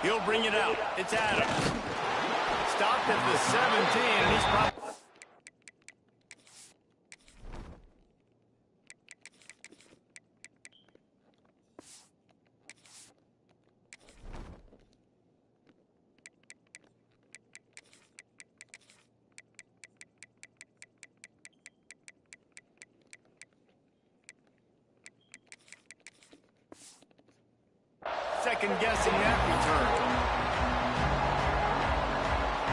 He'll bring it out. It's Adams. Stopped at the 17, and he's probably... second-guessing that return.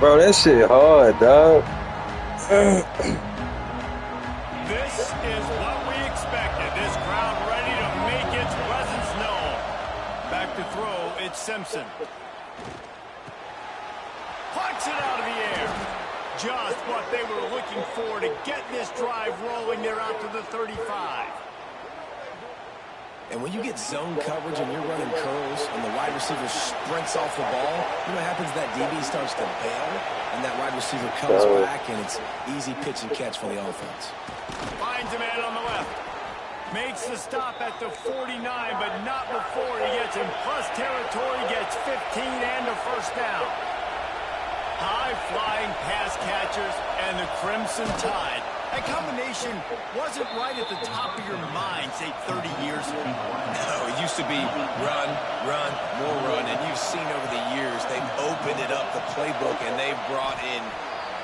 Bro, that shit hard, dog. This is what we expected. This crowd ready to make its presence known. Back to throw, it's Simpson. Plucks it out of the air. Just what they were looking for to get this drive rolling. They're out to the 35. And when you get zone coverage and you're running curls and the wide receiver sprints off the ball, you know what happens? That DB starts to bail, and that wide receiver comes back, and it's easy pitch and catch for the offense. Finds a man on the left. Makes the stop at the 49, but not before he gets in plus territory, gets 15 and a first down. High-flying pass catchers and the Crimson Tide. That combination wasn't right at the top of your mind, say, 30 years ago. No, it used to be run, run, more run. And you've seen over the years, they've opened it up, the playbook, and they've brought in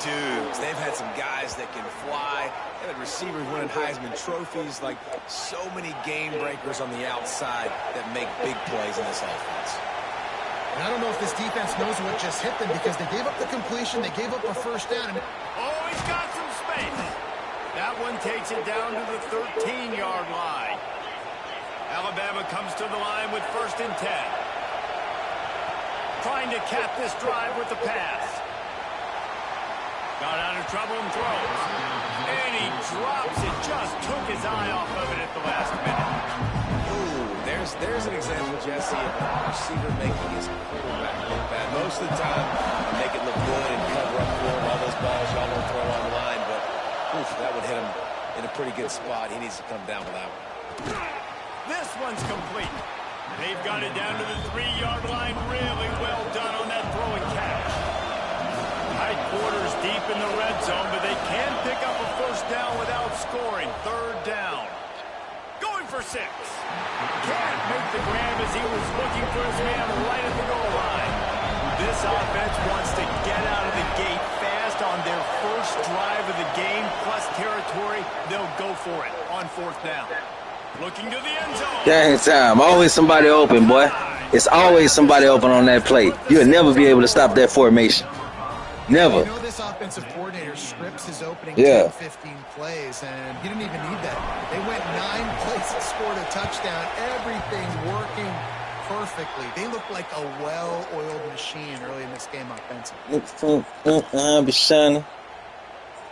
dudes. They've had some guys that can fly. They've had receivers winning Heisman trophies, like so many game breakers on the outside that make big plays in this offense. And I don't know if this defense knows what just hit them because they gave up the completion, they gave up a first down. And oh, he's got some space. That one takes it down to the 13-yard line. Alabama comes to the line with 1st and 10. Trying to cap this drive with the pass. Got out of trouble and throws. And he drops it. Just took his eye off of it at the last minute. Ooh, there's an example, Jesse, of a receiver making his quarterback look bad. Most of the time, make it look good and cover up for him. All those balls y'all won't throw on the line, but oof, that would hit him in a pretty good spot. He needs to come down with that one. This one's complete. They've got it down to the 3-yard line. Really well done on that throw and catch. Tight quarters deep in the red zone, but they can pick up a first down without scoring. 3rd down. Going for 6. Can't make the grab as he was looking for his man right at the goal line. This offense wants to get out of the gate fast on their first drive of the game, plus territory. They'll go for it on 4th down. Looking to the end zone. Game time. Always somebody open, boy. It's always somebody open on that play. You'll never be able to stop that formation. Never. You know this offensive coordinator scripts his opening 10, 15 plays, and he didn't even need that. They went 9 plays and scored a touchdown. Everything working perfectly. They look like a well-oiled machine early in this game offensively.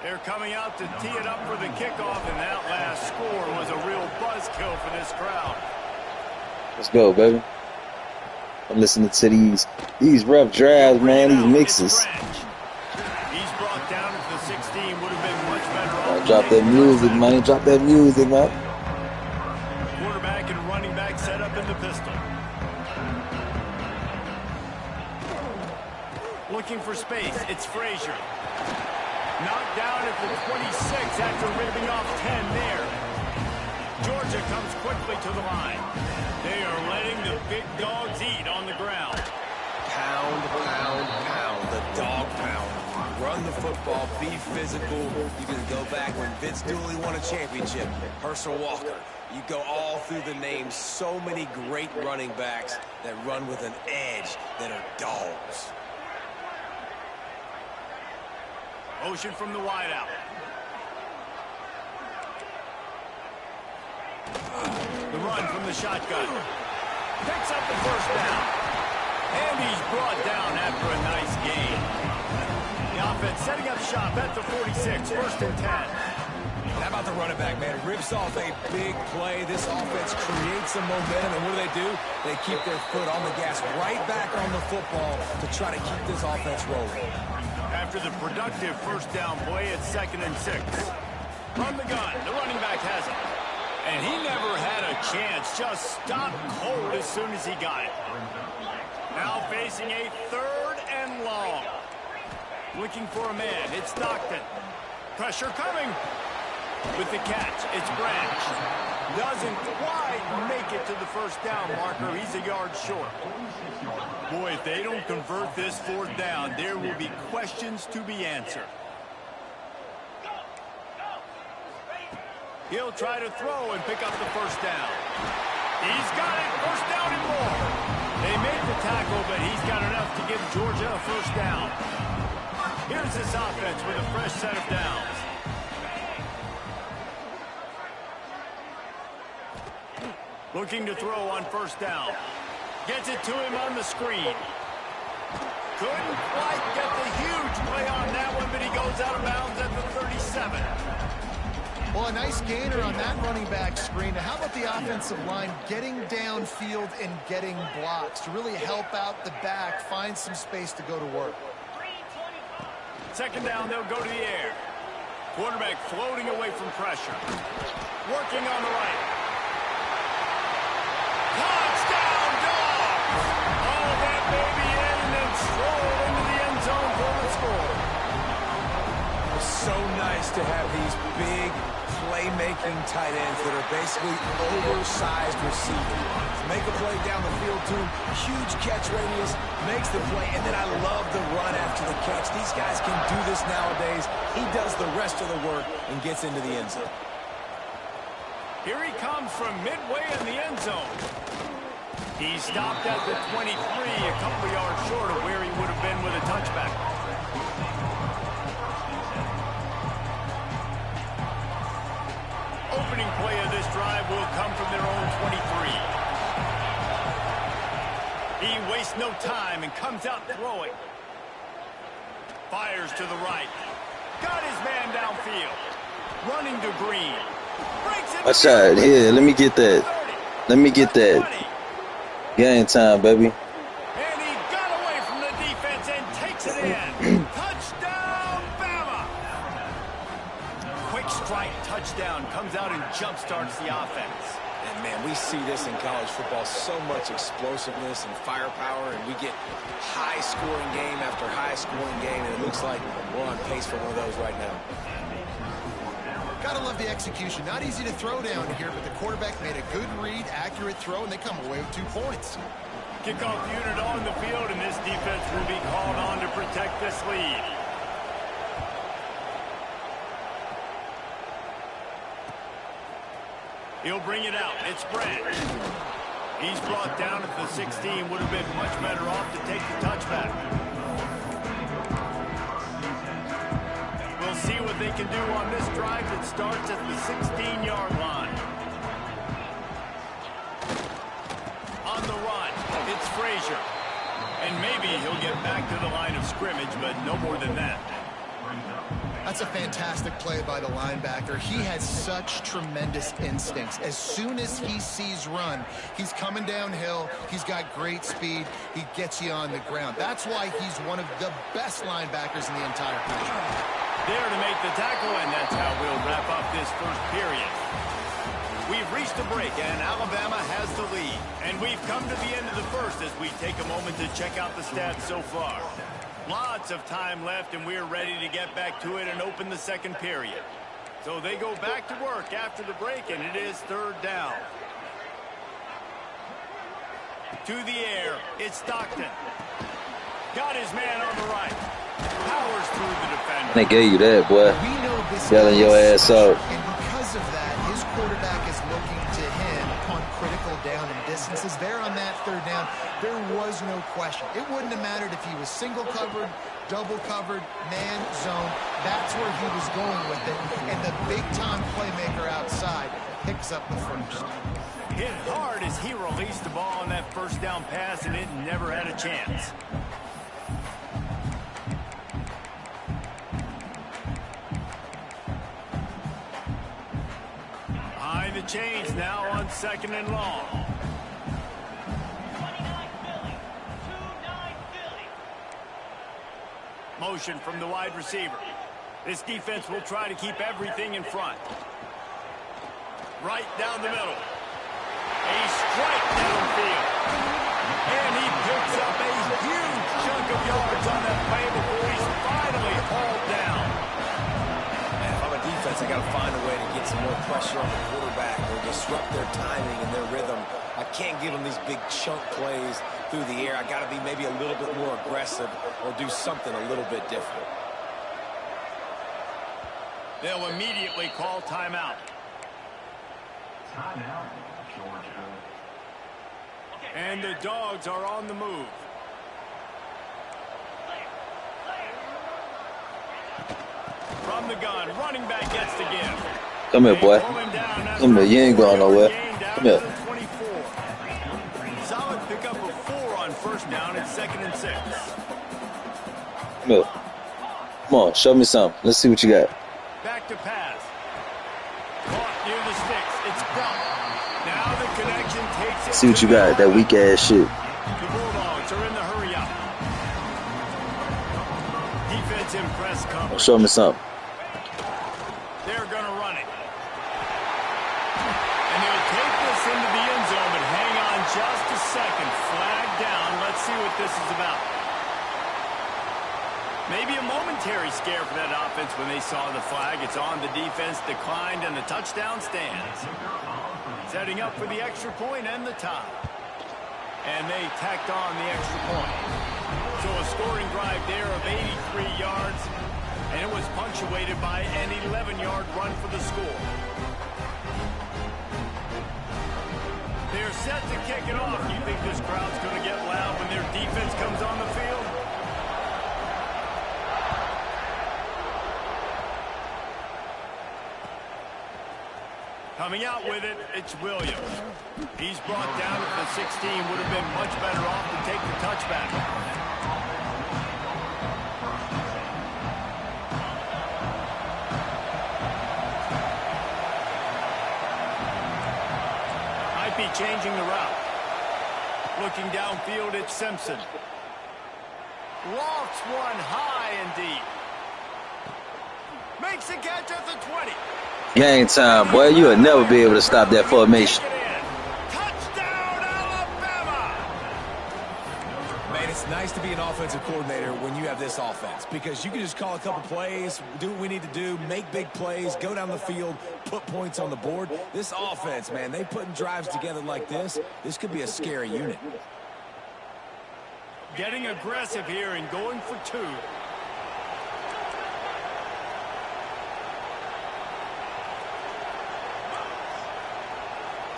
They're coming out to tee it up for the kickoff, and that last score was a real buzzkill for this crowd. Let's go, baby. I'm listening to these rough drives, man, these mixes. He's brought down at the 16. Would have been much better off. Drop that music, man. Drop that music, man. Quarterback and running back set up in the pistol. Looking for space. It's Frazier. Knocked down at the 26 after ripping off 10 there. Georgia comes quickly to the line. They are letting the big dogs eat on the ground. Pound, pound, pound. The dog pound. Run the football. Be physical. You can go back when Vince Dooley won a championship. Herschel Walker. You go all through the names. So many great running backs that run with an edge that are dogs. Motion from the wideout. The run from the shotgun. Picks up the first down. And he's brought down after a nice gain. The offense setting up shop at the 46. 1st and 10. How about the running back, man? Rips off a big play. This offense creates some momentum, and what do? They keep their foot on the gas, right back on the football to try to keep this offense rolling. After the productive first down play, it's 2nd and 6. From the gun, the running back has it. And he never had a chance, just stopped cold as soon as he got it. Now facing a 3rd and long. Looking for a man. It's Stockton. Pressure coming. With the catch, it's Branch. Doesn't quite make it to the first down marker. He's a yard short. Boy, if they don't convert this 4th down, there will be questions to be answered. He'll try to throw and pick up the first down. He's got it. First down and more. They make the tackle, but he's got enough to give Georgia a first down. Here's this offense with a fresh set of downs. Looking to throw on first down. Gets it to him on the screen. Couldn't quite get the huge play on that one, but he goes out of bounds at the 37. Well, a nice gainer on that running back screen. How about the offensive line getting downfield and getting blocks to really help out the back, find some space to go to work? Second down, they'll go to the air. Quarterback floating away from pressure. Working on the right. Touchdown, Dogs! All that baby in and then stroll into the end zone for the score. So nice to have these big playmaking tight ends that are basically oversized receivers. Make a play down the field too, huge catch radius, makes the play, and then I love the run after the catch. These guys can do this nowadays. He does the rest of the work and gets into the end zone. Here he comes from midway in the end zone. He stopped at the 23, a couple yards short of where he would have been with a touchback. Opening play of this drive will come from their own 23. He wastes no time and comes out throwing. Fires to the right. Got his man downfield. Running to Green. Watch out. Here, let me get that. Let me get that. Game time, baby. And he got away from the defense and takes it in. Touchdown, Bama! Quick strike touchdown comes out and jump-starts the offense. And, man, we see this in college football, so much explosiveness and firepower, and we get high-scoring game after high-scoring game, and it looks like we're on pace for one of those right now. Gotta love the execution. Not easy to throw down here, but the quarterback made a good read, accurate throw, and they come away with 2 points. Kickoff unit on the field, and this defense will be called on to protect this lead. He'll bring it out. It's Branch. He's brought down at the 16. Would have been much better off to take the touchback. We'll see what they can do on this drive that starts at the 16-yard line. On the run, it's Frazier. And maybe he'll get back to the line of scrimmage, but no more than that. That's a fantastic play by the linebacker. He has such tremendous instincts. As soon as he sees run, he's coming downhill. He's got great speed. He gets you on the ground. That's why he's one of the best linebackers in the entire country. There to make the tackle, and that's how we'll wrap up this first period. We've reached a break, and Alabama has the lead. And we've come to the end of the first as we take a moment to check out the stats so far. Lots of time left, and we're ready to get back to it and open the second period. So they go back to work after the break, and it is 3rd down. To the air, it's Stockton. Got his man on the right. Powers through the defender. They gave you that, boy. We know this Yelling your ass out. And because of that, his quarterback is looking to him on critical down and distances. There on that 3rd down, there was no question. It wouldn't have mattered if he was single covered, double covered, man zone. That's where he was going with it. And the big-time playmaker outside picks up the first. Hit hard as he released the ball on that first down pass, and it never had a chance. Behind the chains now on 2nd and long. Motion from the wide receiver. This defense will try to keep everything in front. Right down the middle. A strike downfield. And he picks up a pressure on the quarterback or disrupt their timing and their rhythm. I can't give them these big chunk plays through the air. I got to be maybe a little bit more aggressive or do something a little bit different. They'll immediately call timeout. Timeout, Georgia. And the Dogs are on the move. From the gun, running back gets the give. Come here, boy. Come here. You ain't going nowhere. Come here. Solid pickup of 4 on first down and 2nd and 6. Come here. Come on, show me something. Let's see what you got. Back to pass. Caught near the sticks. It's Bell. Now the connection takes it. See what you got. That weak ass shit. The Bulldogs are in the hurry up. Defense in press coverage. Show me something. They're going to run it. And they'll take this into the end zone, but hang on just a second. Flag down. Let's see what this is about. Maybe a momentary scare for that offense when they saw the flag. It's on. The defense declined, and the touchdown stands. Setting up for the extra point and the tie. And they tacked on the extra point. So a scoring drive there of 83 yards, and it was punctuated by an 11-yard run for the score. They're set to kick it off. You think this crowd's going to get loud when their defense comes on the field? Coming out with it, it's Williams. He's brought down at the 16. Would have been much better off to take the touchback. Might be changing the route. Looking downfield, it's Simpson. Lofts one high and deep. Makes a catch at the 20. Game time, boy. You will never be able to stop that formation. Touchdown, Alabama! Man, it's nice to be an offensive coordinator when you have this offense because you can just call a couple plays, do what we need to do, make big plays, go down the field, put points on the board. This offense, man, they putting drives together like this. This could be a scary unit. Getting aggressive here and going for 2.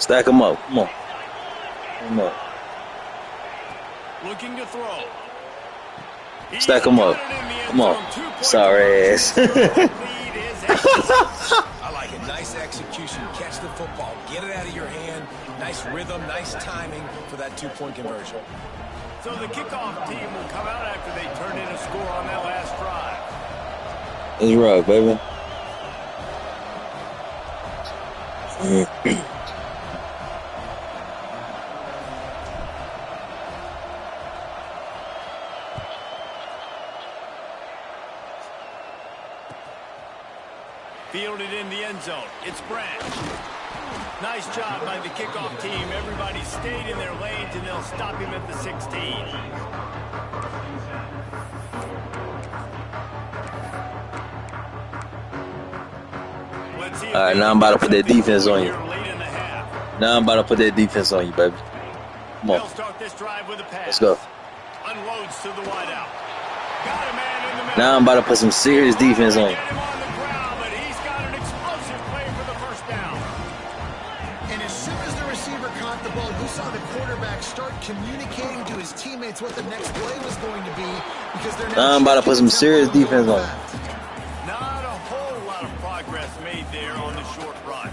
Stack them up. Come on. Come on. Looking to throw. Stack them up. Come on. Sorry ass. I like it. Nice execution. Catch the football. Get it out of your hand. Nice rhythm, nice timing for that 2-point conversion. So the kickoff team will come out after they turn in a score on that last drive. Let's rock, baby. Fielded in the end zone. It's Branch. Nice job by the kickoff team. Everybody stayed in their lanes, and they'll stop him at the 16. All right, now I'm about to put that defense on you. Now I'm about to put that defense on you, baby. Come on. Let's go. Unloads to the wideout. Got a man in the middle. Now I'm about to put some serious defense on you. Saw the quarterback start communicating to his teammates what the next play was going to be because they're now I'm about to put some serious defense on. Not a whole lot of progress made there on the short run.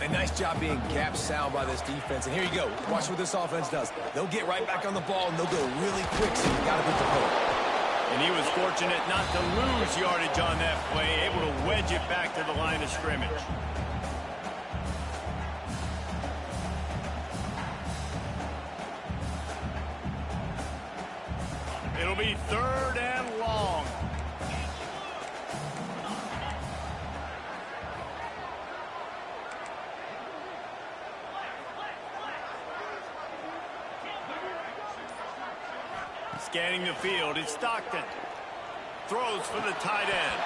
A nice job being gap sound by this defense. And here you go. Watch what this offense does. They'll get right back on the ball and they'll go really quick, so you got to be prepared. And he was fortunate not to lose yardage on that play, able to wedge it back to the line of scrimmage. It'll be 3rd and long. Scanning the field, it's Stockton. Throws for the tight end.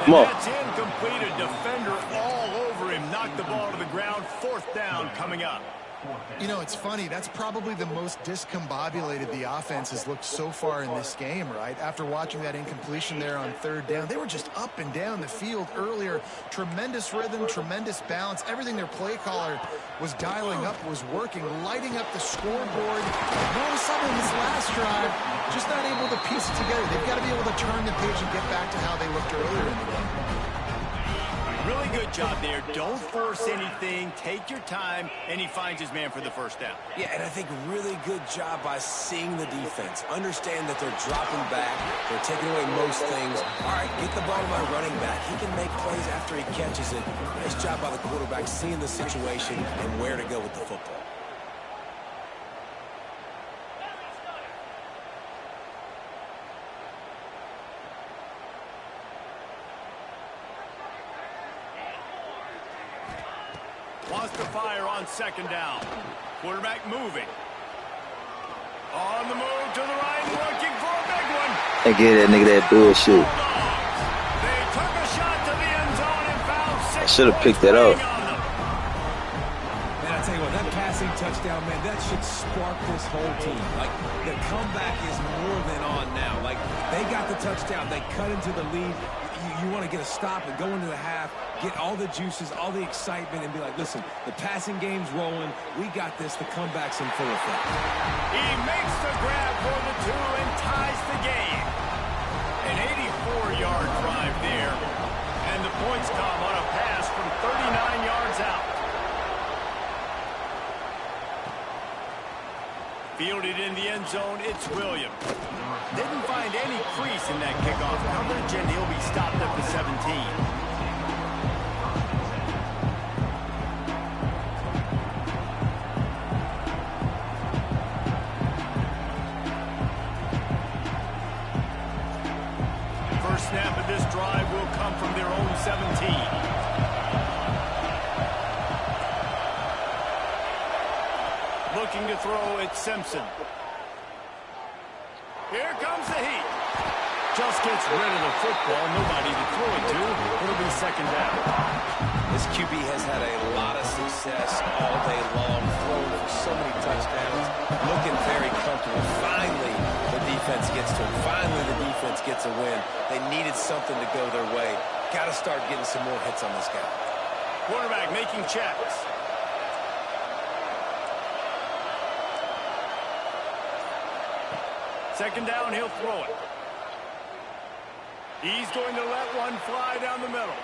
Come on. That's incomplete. A defender all over him, knocked the ball to the ground. 4th down coming up. You know, it's funny. That's probably the most discombobulated the offense has looked so far in this game, right? After watching that incompletion there on 3rd down, they were just up and down the field earlier. Tremendous rhythm, tremendous balance. Everything their play caller was dialing up was working, lighting up the scoreboard. And all of a sudden, in this last drive, just not able to piece it together. They've got to be able to turn the page and get back to how they looked earlier in the game. Really good job there. Don't force anything. Take your time, and he finds his man for the 1st down. Yeah, and I think really good job by seeing the defense. Understand that they're dropping back. They're taking away most things. All right, get the ball to my running back. He can make plays after he catches it. Nice job by the quarterback seeing the situation and where to go with the football. Wants to fire on 2nd down. Quarterback moving. On the move to the right, looking for a big one. I get that nigga that bullshit. They took a shot to the end zone and found 6 I should have picked that up. Man, I tell you what, that passing touchdown, man, that should spark this whole team. Like, the comeback is more than on now. Like, they got the touchdown. They cut into the lead. You want to get a stop and go into the half, get all the juices, all the excitement, and be like, listen, the passing game's rolling. We got this. The comeback's in full effect. He makes the grab for the 2 and ties the game. An 84-yard drive there. And the points come on a pass from 39 yards out. Fielded in the end zone, it's Williams. Didn't find any crease in that kickoff coverage, and he'll be stopped at the 17. First snap of this drive will come from their own 17. Looking to throw, it's Simpson. Here comes the heat. Just gets rid of the football. Nobody to throw it to. It'll be 2nd down. This QB has had a lot of success all day long, throwing for so many touchdowns, looking very comfortable. Finally, the defense gets to him. Finally, the defense gets a win. They needed something to go their way. Got to start getting some more hits on this guy. Quarterback making checks. Second down, he'll throw it. He's going to let one fly down the middle.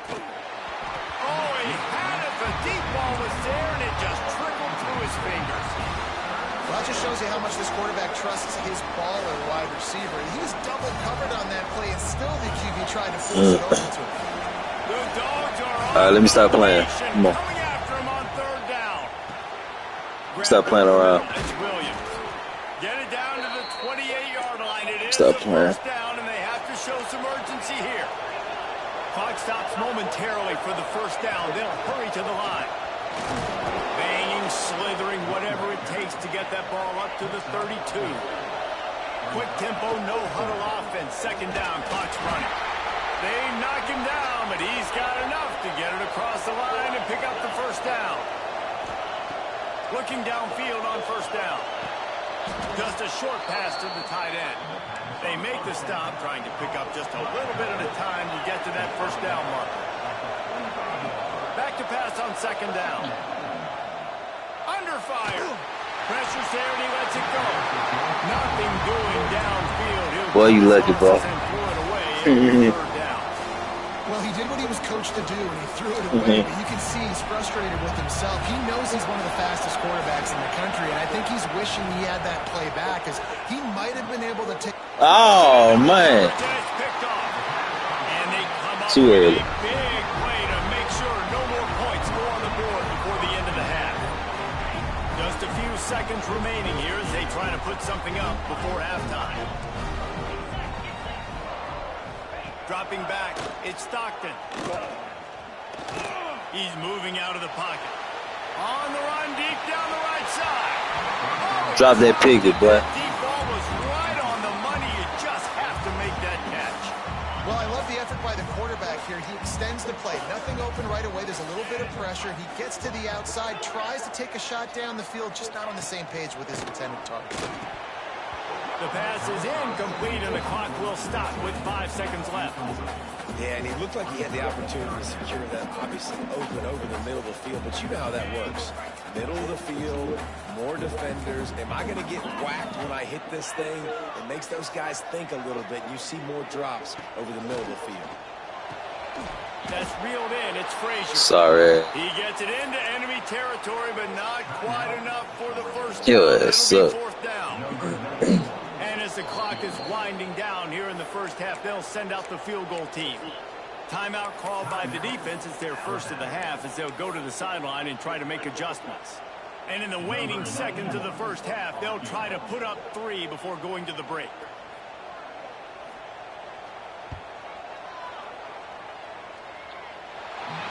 Oh, he had it. The deep ball was there, and it just trickled through his fingers. Well, that just shows you how much this quarterback trusts his baller wide receiver. He was double covered on that play, and still the QB tried to force it over to him. The Dogs are on. All right, let me stop playing. Come on. Coming after him on 3rd down. Stop playing around. It's Williams. Get it down to the 28-yard line. It is Stop the playing. 1st down, and they have to show some urgency here. Clock stops momentarily for the 1st down. They'll hurry to the line. Banging, slithering, whatever it takes to get that ball up to the 32. Quick tempo, no huddle offense. 2nd down, clock's running. They knock him down, but he's got enough to get it across the line and pick up the 1st down. Looking downfield on 1st down. Just a short pass to the tight end. They make the stop, trying to pick up just a little bit at a time to get to that 1st down marker. Back to pass on 2nd down. Under fire. Pressure's there, and he lets it go. Nothing doing downfield. Boy, you lucky, bro. Well, he did what he was coached to do, and he threw it away. But you can see he's frustrated with himself. He knows he's one of the fastest quarterbacks in the country, and I think he's wishing he had that play back, because he might have been able to take... Oh, man. Too early. Big play to make sure no more points go on the board before the end of the half. Just a few seconds remaining here as they try to put something up before halftime. Dropping back, it's Stockton. He's moving out of the pocket. On the run, deep down the right side. Oh, drop that piggy, boy. Deep ball was right on the money. You just have to make that catch. Well, I love the effort by the quarterback here. He extends the play. Nothing open right away. There's a little bit of pressure. He gets to the outside, tries to take a shot down the field, just not on the same page with his intended target. The pass is incomplete, and the clock will stop with 5 seconds left. Yeah, and he looked like he had the opportunity to secure that, obviously open over the middle of the field, but you know how that works. Middle of the field, more defenders. Am I going to get whacked when I hit this thing? It makes those guys think a little bit. You see more drops over the middle of the field. That's reeled in. It's Frazier. Sorry. He gets it into enemy territory, but not quite enough for the first Yo, down. it's It'll be fourth down. And as the clock is winding down here in the first half, they'll send out the field goal team. Timeout called by the defense. It's their first of the half as they'll go to the sideline and try to make adjustments. And in the waning seconds of the first half, they'll try to put up 3 before going to the break.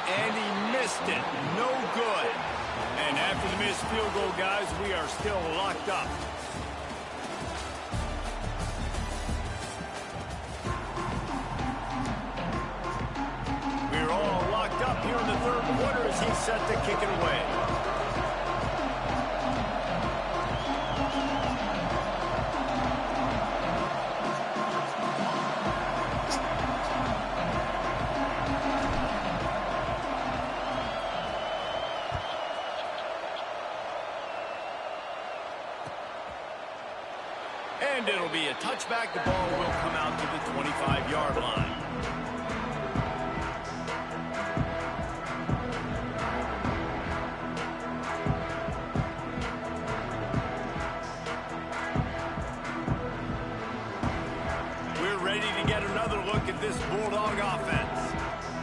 And he missed it. No good. And after the missed field goal, guys, we are still locked up. We're all locked up here in the third quarter as he's set to kick it away. And it'll be a touchback. The ball will come out to the 25-yard line. We're ready to get another look at this Bulldog offense.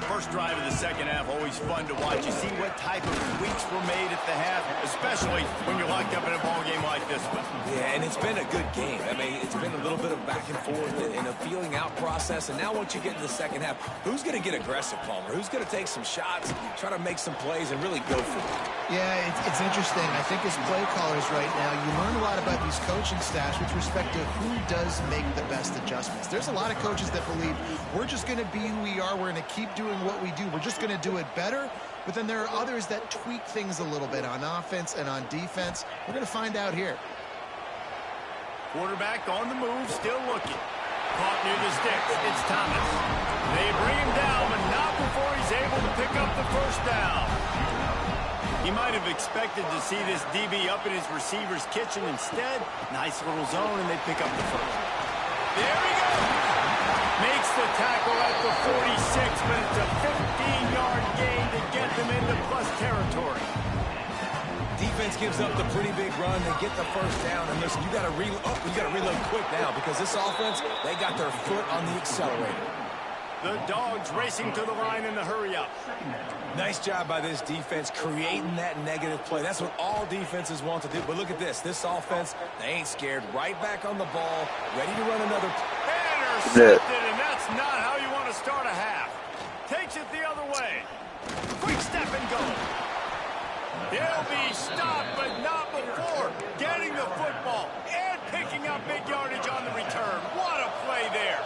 First drive of the second half, always fun to watch. You see what type of tweaks were made at the half, especially when you're locked up in a ball game like this one. Yeah, and it's been a good game. I mean, it's been a little bit of back and forth and a feeling out process. And now once you get in the second half, who's going to get aggressive, Palmer? Who's going to take some shots, try to make some plays, and really go for it? Yeah, it's interesting. I think as play callers right now, you learn a lot about these coaching staffs with respect to who does make the best adjustments. There's a lot of coaches that believe we're just going to be who we are. We're going to keep doing what we do. We're just going to do it better. But then there are others that tweak things a little bit on offense and on defense. We're going to find out here. Quarterback on the move, still looking. Caught near the sticks. It's Thomas. They bring him down, but not before he's able to pick up the first down. He might have expected to see this DB up in his receiver's kitchen. Instead, nice little zone, and they pick up the first. There he goes. Makes the tackle at the 46, but it's a 15-yard gain to get them into plus territory. Defense gives up the pretty big run. They get the first down. And listen, you got to reload quick now because this offense, they got their foot on the accelerator. The Dogs racing to the line in the hurry up. Nice job by this defense creating that negative play. That's what all defenses want to do. But look at this. This offense, they ain't scared. Right back on the ball, ready to run another. Intercepted, and that's not how you want to start a half. Takes it the other way. Quick step and go. He'll be stopped, but not before getting the football and picking up big yardage on the return. What a play there.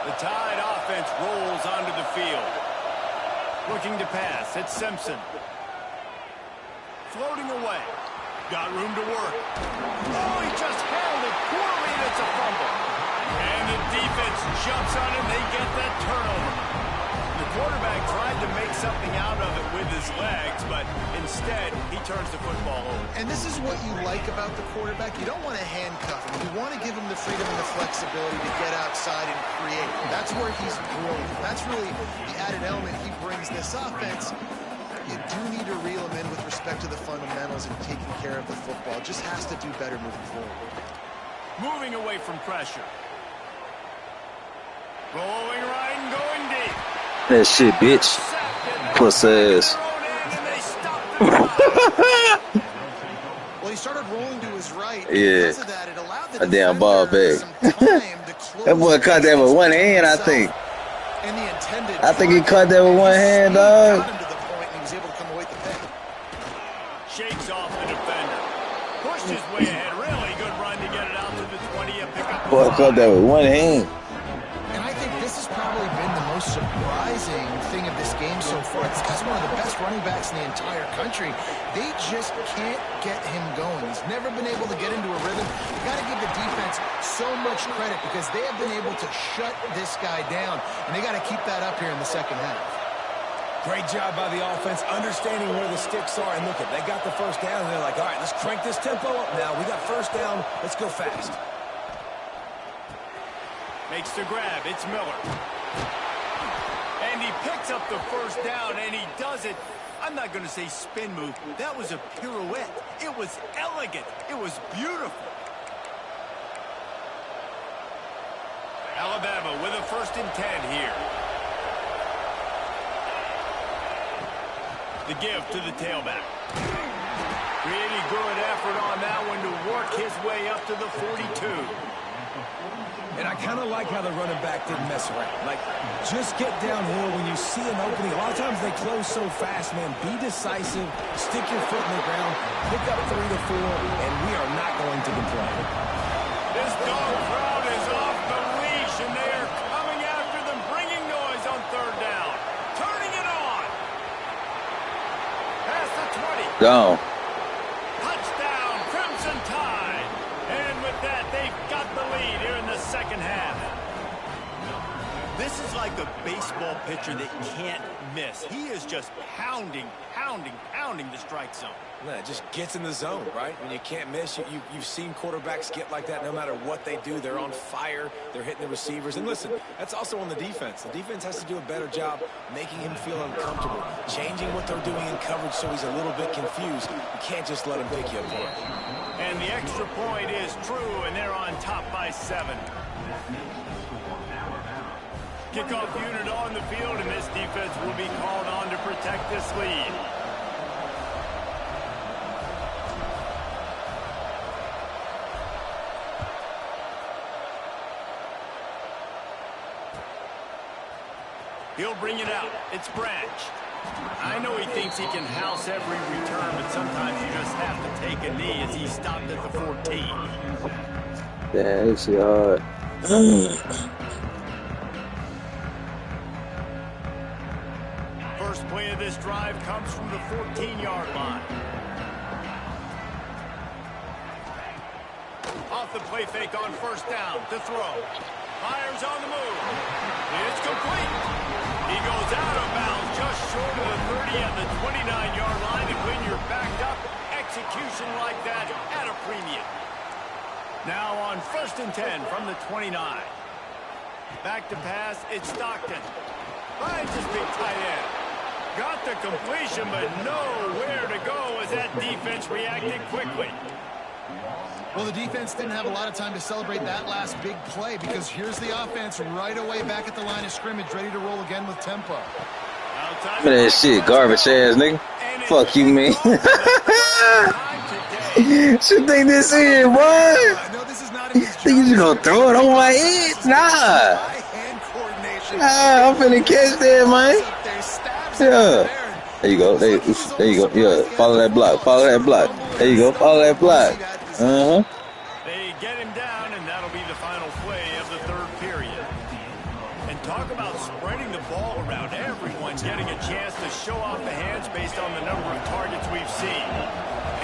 The Tide offense rolls onto the field. Looking to pass. It's Simpson. Floating away. Got room to work. Oh, he just held it poorly, and it's a fumble. And the defense jumps on it. They get that turnover. The quarterback tried to make something out of it with his legs, but instead, he turns the football over. And this is what you like about the quarterback. You don't want to handcuff him. You want to give him the freedom and the flexibility to get outside and create. That's where he's brilliant. That's really the added element he brings this offense. You do need to reel him in with respect to the fundamentals and taking care of the football. Just has to do better moving forward. Moving away from pressure. Rolling right and going deep. That shit, bitch. Puss ass. Well, he started rolling to his right. Yeah. Because of that, it allowed the A damn ball back. That boy caught that with one hand, I think. And the intended I think he caught that with one hand, dog. got him to the point, and he was able to come away with the pick. Shakes off the defender. Pushed his way ahead. Really good run to get it out to the 20 and pick up the Boy caught that with one hand. And I think this has probably been the most surprising thing of this running backs in the entire country. They just can't get him going. He's never been able to get into a rhythm. You got to give the defense so much credit because they have been able to shut this guy down, and they got to keep that up here in the second half. Great job by the offense, understanding where the sticks are. And look, they got the first down, and they're like, all right, let's crank this tempo up now. We got first down. Let's go fast. Makes the grab. It's Miller. And he picks up the first down, and he does it. I'm not going to say spin move. That was a pirouette. It was elegant. It was beautiful. Alabama with a 1st and 10 here. The give to the tailback. Really good effort on that one to work his way up to the 42. And I kind of like how the running back didn't mess around. Like, just get downhill when you see an opening. A lot of times they close so fast, man. Be decisive, stick your foot in the ground, pick up 3 to 4, and we are not going to complain. This dog crowd is off the leash, and they are coming after them, bringing noise on 3rd down. Turning it on. Past the 20. Gone. Touchdown, Crimson Tide. And with that, they've got the lead here in the second half. This is like a baseball pitcher that can't miss. He is just pounding the strike zone. No, it just gets in the zone, right? When you can't miss, you've seen quarterbacks get like that no matter what they do. They're on fire. They're hitting the receivers. And listen, that's also on the defense. The defense has to do a better job making him feel uncomfortable, changing what they're doing in coverage so he's a little bit confused. You can't just let him pick you apart. And the extra point is true, and they're on top by 7. Kickoff unit on the field, and this defense will be called on to protect this lead. He'll bring it out. It's Branch. I know he thinks he can house every return, but sometimes you just have to take a knee as he stopped at the 14. Yeah, it's hard. First play of this drive comes from the 14-yard line. Off the play fake on 1st down to throw. Fires on the move. It's complete. He goes out of bounds just short of the 30 at the 29-yard line. And when you're backed up, execution like that at a premium. Now on 1st and 10 from the 29. Back to pass, it's Stockton. Finds his big tight end. Got the completion, but nowhere to go as that defense reacted quickly. Well, the defense didn't have a lot of time to celebrate that last big play because here's the offense right away back at the line of scrimmage, ready to roll again with tempo. Look at that shit, garbage ass nigga. Fuck you, man. What you think this is, boy? No, this is not You think you gonna throw it over my head? Nah. Nah, I'm finna catch that, man. Yeah. There you go. There you go. Yeah. Follow that block. Follow that block. There you go. Follow that block. They get him down, and that'll be the final play of the 3rd period. And talk about spreading the ball around. Everyone getting a chance to show off the hands based on the number of targets we've seen.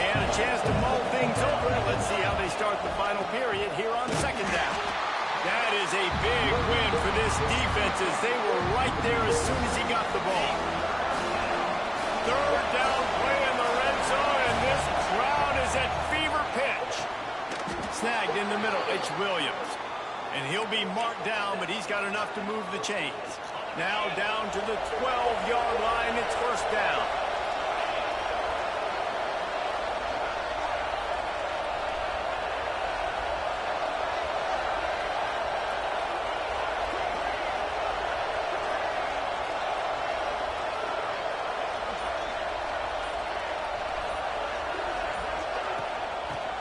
And a chance to mull things over. Let's see how they start the final period here on 2nd down. That is a big win for this defense as they were right there as soon as he got the ball. 3rd down play in the red zone, and this crowd is at fever pitch. Snagged in the middle, it's Williams. And he'll be marked down, but he's got enough to move the chains. Now down to the 12-yard line, it's 1st down.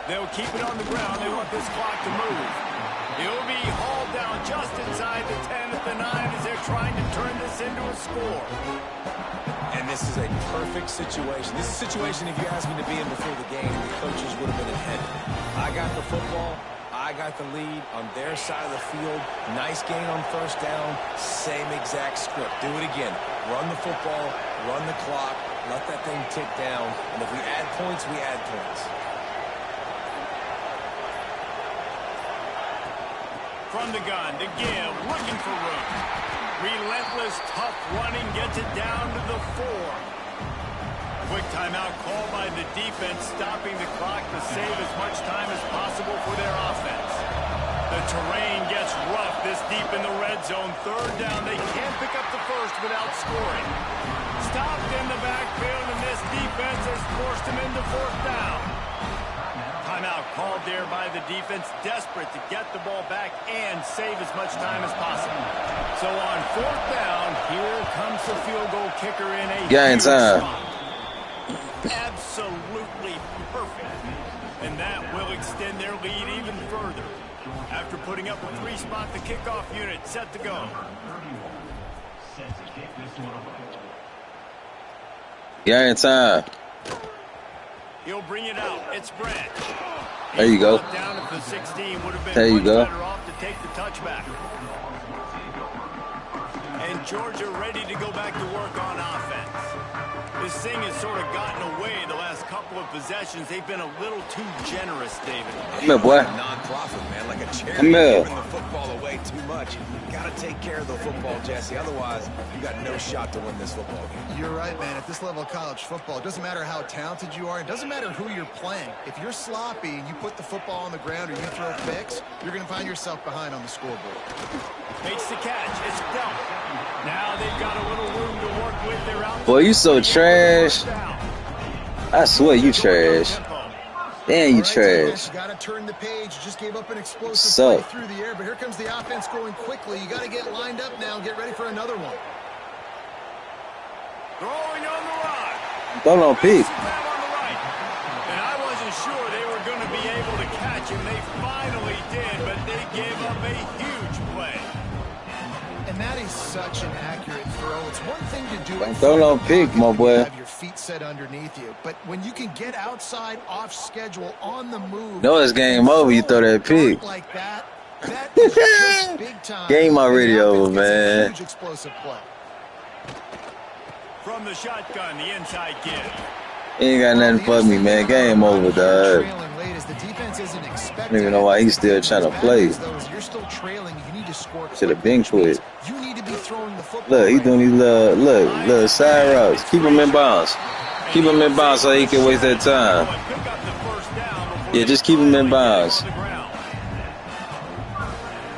They'll keep it on the ground. They want this clock to move. He'll be hauled down just inside the 10 at the 9 as they're trying to turn this into a score. And this is a perfect situation. This is a situation, if you asked me to be in before the game, the coaches would have been in heaven. I got the football. I got the lead on their side of the field. Nice gain on 1st down. Same exact script. Do it again. Run the football. Run the clock. Let that thing tick down, and if we add points, we add points. From the gun to give, looking for room. Relentless, tough running gets it down to the 4. Quick timeout called by the defense, stopping the clock to save as much time as possible for their offense. The terrain gets rough this deep in the red zone. Third down, they can't pick up the first without scoring. Stopped in the backfield, and this defense has forced them into 4th down. Timeout called there by the defense, desperate to get the ball back and save as much time as possible. So on 4th down, here comes the field goal kicker in a game time. Absolutely perfect. And that will extend their lead even further. After putting up a 3-spot, the kickoff unit set to go. Game time. He'll bring it out. It's Brent. There you go. Down at the 16 would have been there you go. Better off to take the touchback. And Georgia ready to go back to work on offense. This thing has sort of gotten away the last couple of possessions. They've been a little too generous, David. Come here, boy. Non-profit, man, like a charity. Come here. Giving the football away too much. You got to take care of the football, Jesse. Otherwise, you got no shot to win this football game. You're right, man. At this level of college football, it doesn't matter how talented you are. It doesn't matter who you're playing. If you're sloppy and you put the football on the ground or you throw picks, you're going to find yourself behind on the scoreboard. Makes the catch. It's dealt. Now they've got a little room to work with. They're out. Boy, you so trash. I swear you trash. Damn, you trash. Got to turn the page. Just gave up an explosive So play through the air, but here comes the offense going quickly. You got to get lined up now and get ready for another one. Throwing on the run. Don't on peak. And I wasn't sure they were going to be able to catch him. They finally did, but they gave up a huge play. And that is such an accurate throw. It's one thing to do it. Don't on peak, my boy. Have your feet set underneath you, but when you can get outside, off schedule, on the move. No, it's game over. You throw that pick. Like that is just big time. Game already over, man. Huge explosive play. From the shotgun, the inside give. He ain't got nothing for me, man. Game over, dog. I don't even know why he's still trying to play. Should have been quit. Look, he doing these little side routes. Keep him in bounds. Keep him in bounds so he can waste that time. Yeah, just keep him in bounds.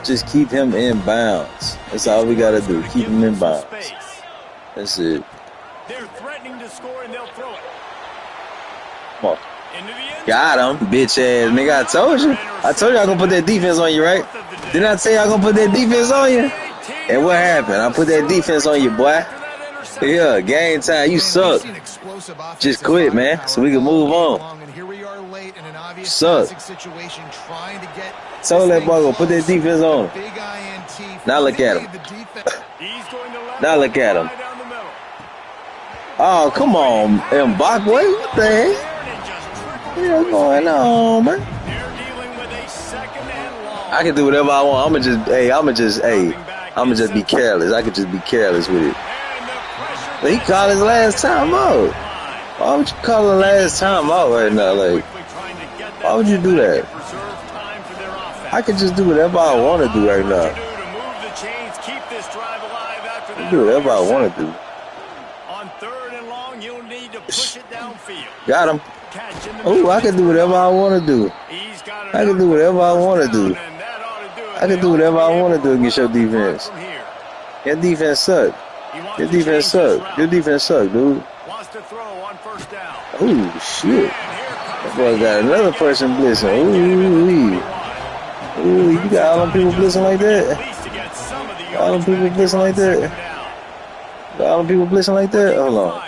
Just keep him in bounds. That's all we gotta do. Keep him in bounds. That's it. They're threatening to score and they'll throw it. Come on. Got him, bitch ass nigga. I told you. I told you I gonna put that defense on you, right? Didn't I say I gonna put that defense on you? And what happened? I put that defense on you, boy. Yeah, game time. You suck. Just quit, man, so we can move on. Suck. Told that boy go put that defense on him. Now look at him. Now look at him. Oh, come on, Mbakwe. What the heck? What's going on, man? I can do whatever I want. I'ma just be careless. I could just be careless with it. But he called his last time out. Why would you call the last time out right now? Like, why would you do that? I could just do whatever I want to do right now. I do whatever I want to do. Got him. Oh, I can do whatever I want to do. I can do whatever I want to do. I can do whatever I want to do against your defense. Your defense suck. Your defense suck. Your defense suck, dude. Oh, shit. That boy got another person blitzing. Ooh, you got all them people blitzing like that? All them people blitzing like that? Got all them people blitzing like that? Hold on.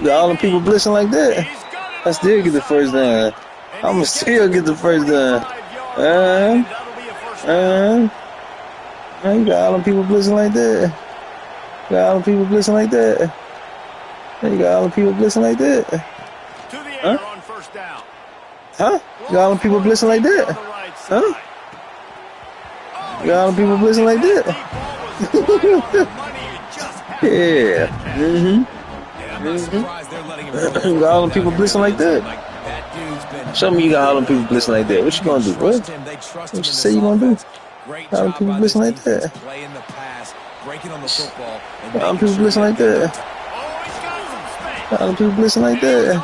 Got all them people blitzing like that? I still get the first down. I'ma still get the first down. You got all them people blitzing like that? You got all them people blitzing like that? You got all them people blitzing like that? Huh? Huh? You got all them people blitzing like that? Huh? You got all them people blitzing like that? Yeah. You got all them people blitzing like that. Show me you got all them people blitzing like that. What you gonna do, bro? What you say you gonna do? All them people blitzing like that. All them people blitzing like that. All them people blitzing like that.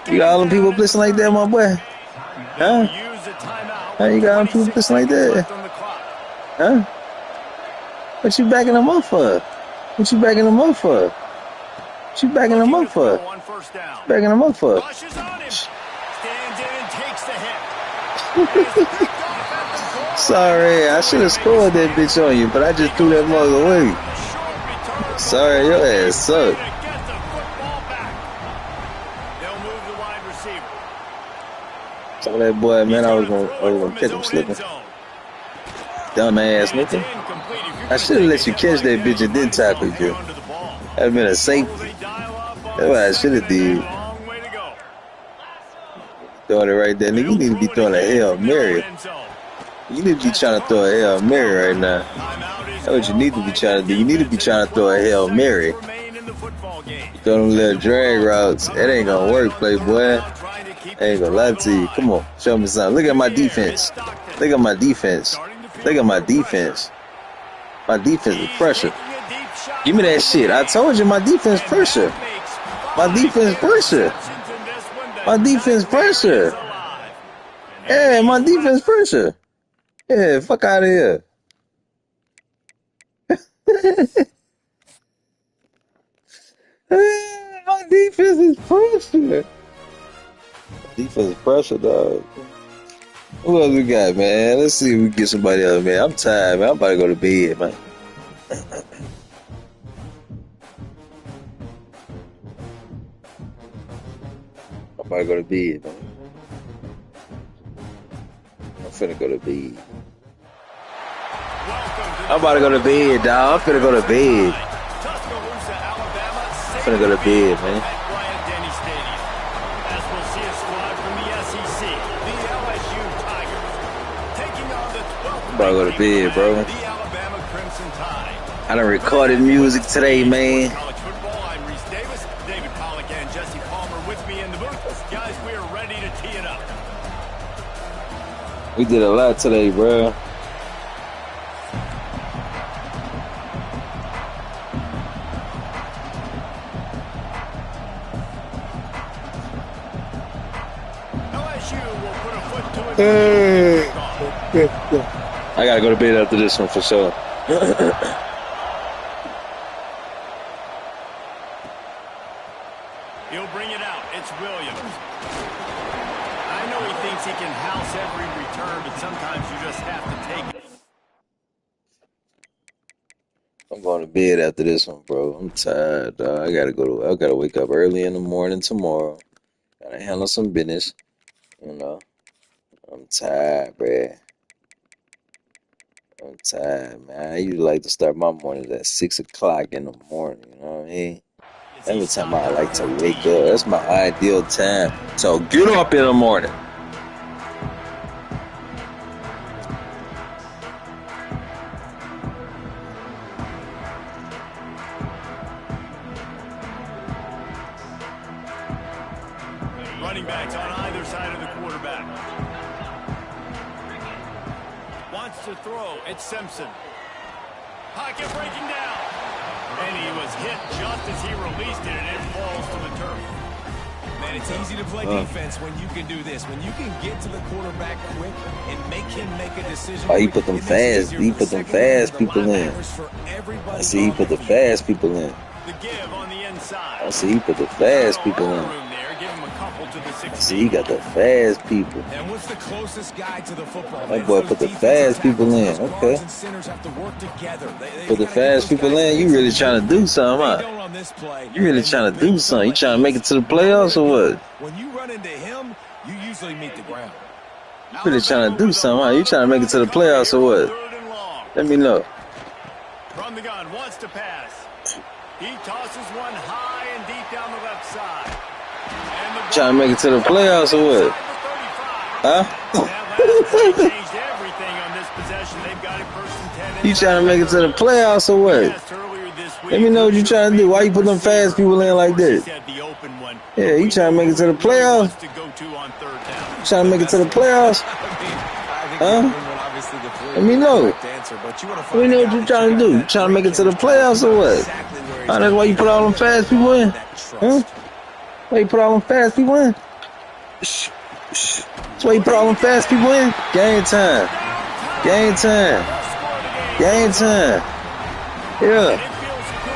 You got all them people blitzing like that, my boy. Huh? You got all them people blitzing like that. Huh? What you backing them up for? What you backing them up for? What you backing them up for? Backing them up for? Sorry, I should have scored that bitch on you, but I just threw that mother away. Sorry, your ass sucked. Some of that boy, man, I was gonna catch him slipping. Dumb ass nigga. I should have let you catch that bitch and then tackle you. That'd been a safety. That's what I should have did. Throwing it right there, nigga. You need to be throwing a Hail Mary. You need to be trying to throw a Hail Mary right now. That's what you need to be trying to do. You need to be trying to throw a Hail Mary. Throw them little drag routes. That ain't gonna work, playboy. I ain't gonna lie to you. Come on, show me something. Look at my defense. Look at my defense. Look at my defense. My defense is pressure. Give me that shit. I told you my defense pressure. My defense pressure. My defense pressure. Yeah, my defense pressure. Yeah, fuck out of here. My defense is pressure. Defense pressure, dog. Who else we got, man? Let's see if we can get somebody else, man. I'm tired, man. I'm about to go to bed, man. I'm about to go to bed, man. I'm finna go to bed. I'm about to go to bed, dog. I'm finna go to bed. I'm finna go to bed, man. I'm about to go to bed, bro. I done recorded music today, man. We did a lot today, bro. I gotta go to bed after this one for sure. He'll bring it out. It's Williams. I know he thinks he can house every return, but sometimes you just have to take it. I'm going to bed after this one, bro. I'm tired, dog. I gotta wake up early in the morning tomorrow. Gotta handle some business. You know. I'm tired, bruh. I'm tired, man. I usually like to start my mornings at 6 o'clock in the morning, you know what I mean? Every time I like to wake up, that's my ideal time. So get up in the morning. Running backs on either side of the quarterback. Wants to throw. It's Simpson. Pocket breaking down. And he was hit just as he released it, and it falls to the turf. Man, it's easy to play defense when you can do this. When you can get to the quarterback quick and make him make a decision. Oh, he put them fast. He put them fast people in. I see he put the fast people in. The give on the inside. I see he put the fast people in. See, he got the fast people. And what's the closest guy to the football? That boy put the fast people in. Okay. Put the fast people in. You really trying to do something, huh? You really trying to do something. You trying to make it to the playoffs or what? When you run into him, you usually meet the ground. You really trying to do something, huh? You trying to make it to the playoffs or what? Let me know. From the gun, wants to pass. He tosses one high and deep down the left side. Trying to make it to the playoffs or what? Huh? You trying to make it to the playoffs or what? Let me know what you trying to do. Why you put them fast people in like that? Yeah, you trying to make it to the playoffs? You trying to make it to the playoffs? Huh? Let me know. Let me know what you trying to do. You trying to make it to the playoffs or what? That's why you put all them fast people in? Huh? Why you put all them fast people in? That's why you put all them fast people in? Game time. Game time. Game time. Yeah.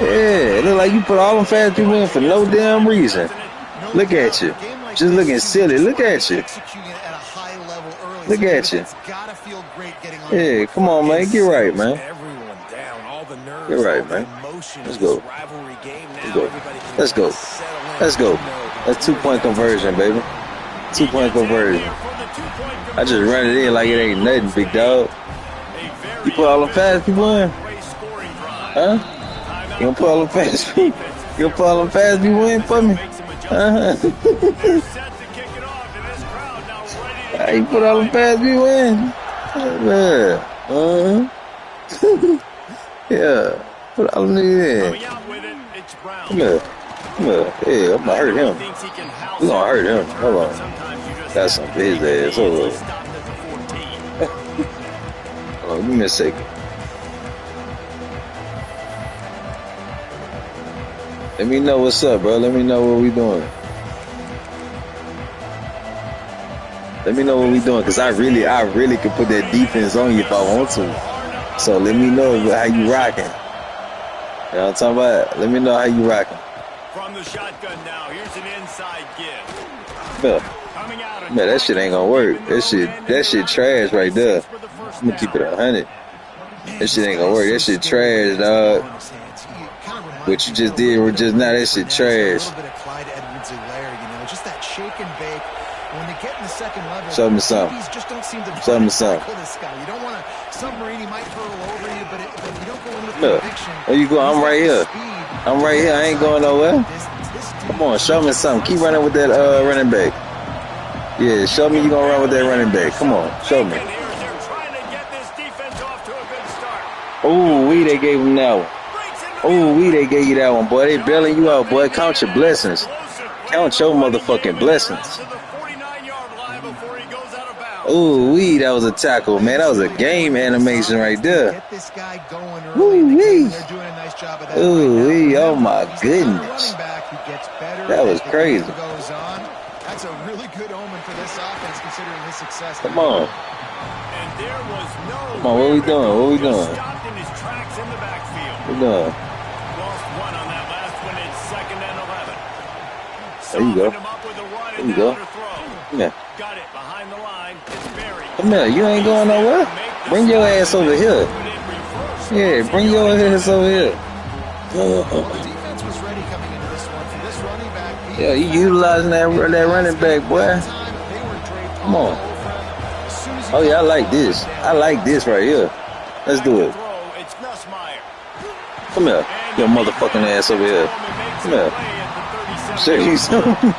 Yeah, it look like you put all them fast people in for no damn reason. Look at you. Just looking silly. Look at you. Look at you. Yeah, come on, man. Get right, man. Get right, man. Let's go. Let's go. Let's go. Let's go. That's 2-point conversion, baby. 2-point conversion. I just run it in like it ain't nothing, big dog. You put all them fast people in? Huh? You gonna put all them fast people? You gonna put all them fast people in for me? You put all them fast people in? Yeah. Put all them niggas in. Come here. Come here. Yeah, I'm gonna hurt him. We gonna hurt him. Hold on. Got some for his ass. Hold on. Hold on, give me a second. Let me know what's up, bro. Let me know what we doing. Let me know what we doing, because I really could put that defense on you if I want to. So let me know how you rocking. You know what I'm talking about? Let me know how you rocking. From the shotgun now, here's an inside give. Man, that shit ain't gonna work. That shit trash right there. I'm gonna keep it 100. That shit ain't gonna work. That shit trash, dog. What you just did was just now, that shit trash. Show me something. Show me something. Look, where you going? I'm right here. I'm right here. I ain't going nowhere. Come on, show me something. Keep running with that running back. Yeah, show me you gonna run with that running back. Come on, show me. Oh, they gave him that one. Oh, they gave you that one, boy. They bailing you out, boy. Count your blessings. Count your motherfucking blessings. Ooh, that was a tackle, man. That was a game animation right there. Ooh, oh my goodness. That was crazy. That's a really good omen for this offense, considering his success. Come on. Come on, what we doing? What we doing? What we doing? There you go. There you go. Come here. Come here. You ain't going nowhere. Bring your ass over here. Yeah, bring your ass over here. Yeah, you utilizing that running back, boy. Come on. Oh, yeah, I like this. I like this right here. Let's do it. Come here. Your motherfucking ass over here. Come here. Show you something.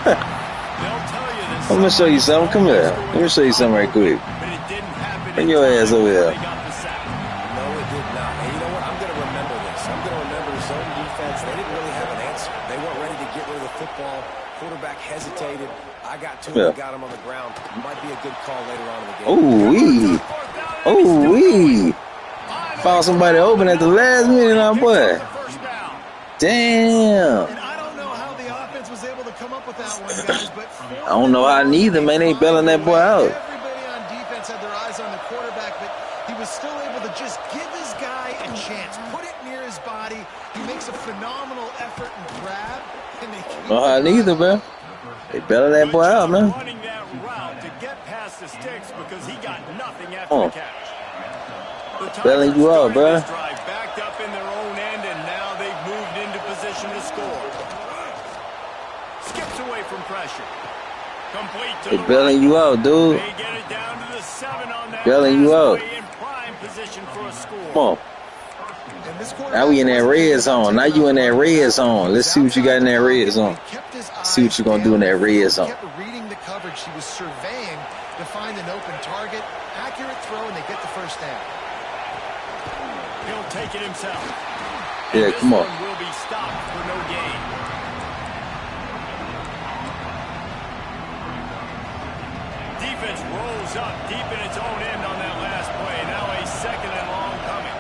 I'm gonna show you something. Come here. Let me show you something right quick. Bring your ass over here. No, it did not. And you know what? I'm going to remember this. I'm going to remember zone defense. They didn't really have an answer. They weren't ready to get rid of the football. Quarterback hesitated. I got to him and got him on the ground. Might be a good call later on in the game. Ooh-wee. Found somebody open at the last minute, now, boy. Damn. I don't know how the offense was able to come up with that one, guys, but I don't know how neither, man. They bailing that boy out. Everybody on defense had their eyes on the quarterback, but he was still able to just give his guy a chance, put it near his body. He makes a phenomenal effort and grab. And they No how neither, man. They bailing that boy out, man. Running that route to get past the sticks because he got nothing after the catch. Bailing you out, bro. Backed up in their own end, and now they've moved into position to score. Skips away from pressure. Complete to They bailing you out, dude. They get it down to the 7 on that. Bailing you out. In prime position for a score. Come on. Now we in that red zone. Now you in that red zone. Let's see what you got in that red zone. See what you're going to do in that red zone. Kept reading the coverage. He was surveying to find an open target. Accurate throw, and they get the first down. He'll take it himself. Yeah, come on. Will be stopped for no gain. Defense rolls up deep in its own end on that last play. Now a second and long coming.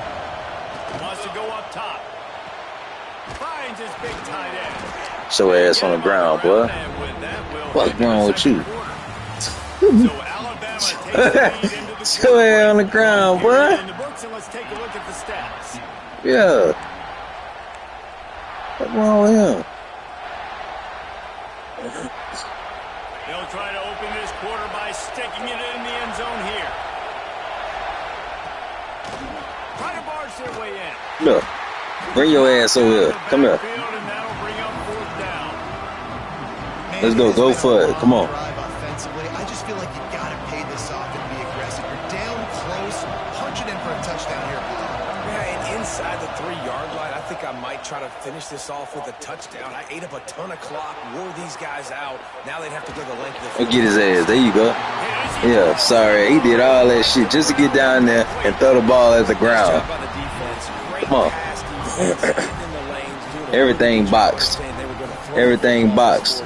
Wants to go up top. Finds his big tight end. Show ass on the ground, boy. What's wrong with you? Show ass on the ground, boy. Let's take a look at the stats. Yeah. What's wrong with him? They'll try to open this quarter by sticking it in the end zone here. Try to barge their way in. Look. Bring your ass over here. Come here. Let's go. Go for it. Come on. Offensively, I just feel like you got to pay this off and be aggressive. You're down close. Punch it in for a touchdown here. Yeah, and inside the 3-yard line, I think I might try to finish this off with a touchdown. I ate up a ton of clock, wore these guys out. Now they'd have to go the length of the field. Get his ass. There you go. Yeah, sorry. He did all that shit just to get down there and throw the ball at the ground. Come on. Everything boxed. Everything boxed.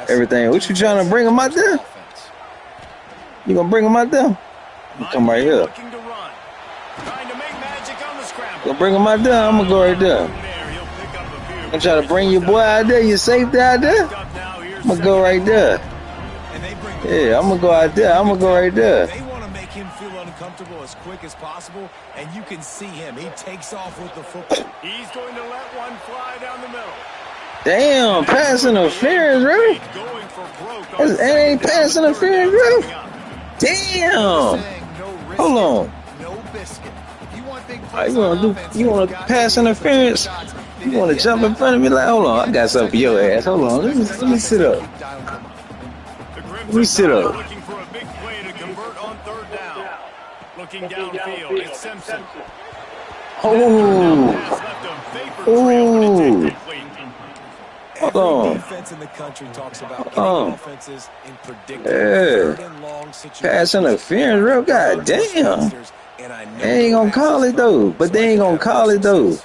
Everything. What you trying to bring him out there? You gonna bring him out there? You come right here. Gonna bring him out there? I'm gonna go right there. I'm trying to bring your boy out there, your safety out there. I'm gonna go right there. Yeah, I'm gonna go out there. I'm gonna go right there. They want to make him feel uncomfortable as quick as possible, and you can see him. He takes off with the football. He's going to let one fly down the middle. Damn, pass interference, really? That ain't pass interference, really? Damn. Hold on. You want to pass interference? You want to jump in front of me? Like, hold on, I got something for your ass. Hold on, let me sit up. Let me sit up. Looking for a big play to convert on third down. Looking downfield, it's Simpson. Oh. Hold on. Defense in the country talks about getting offenses in predictable pass interference, real goddamn. They ain't gonna call it though, but they ain't gonna call it though.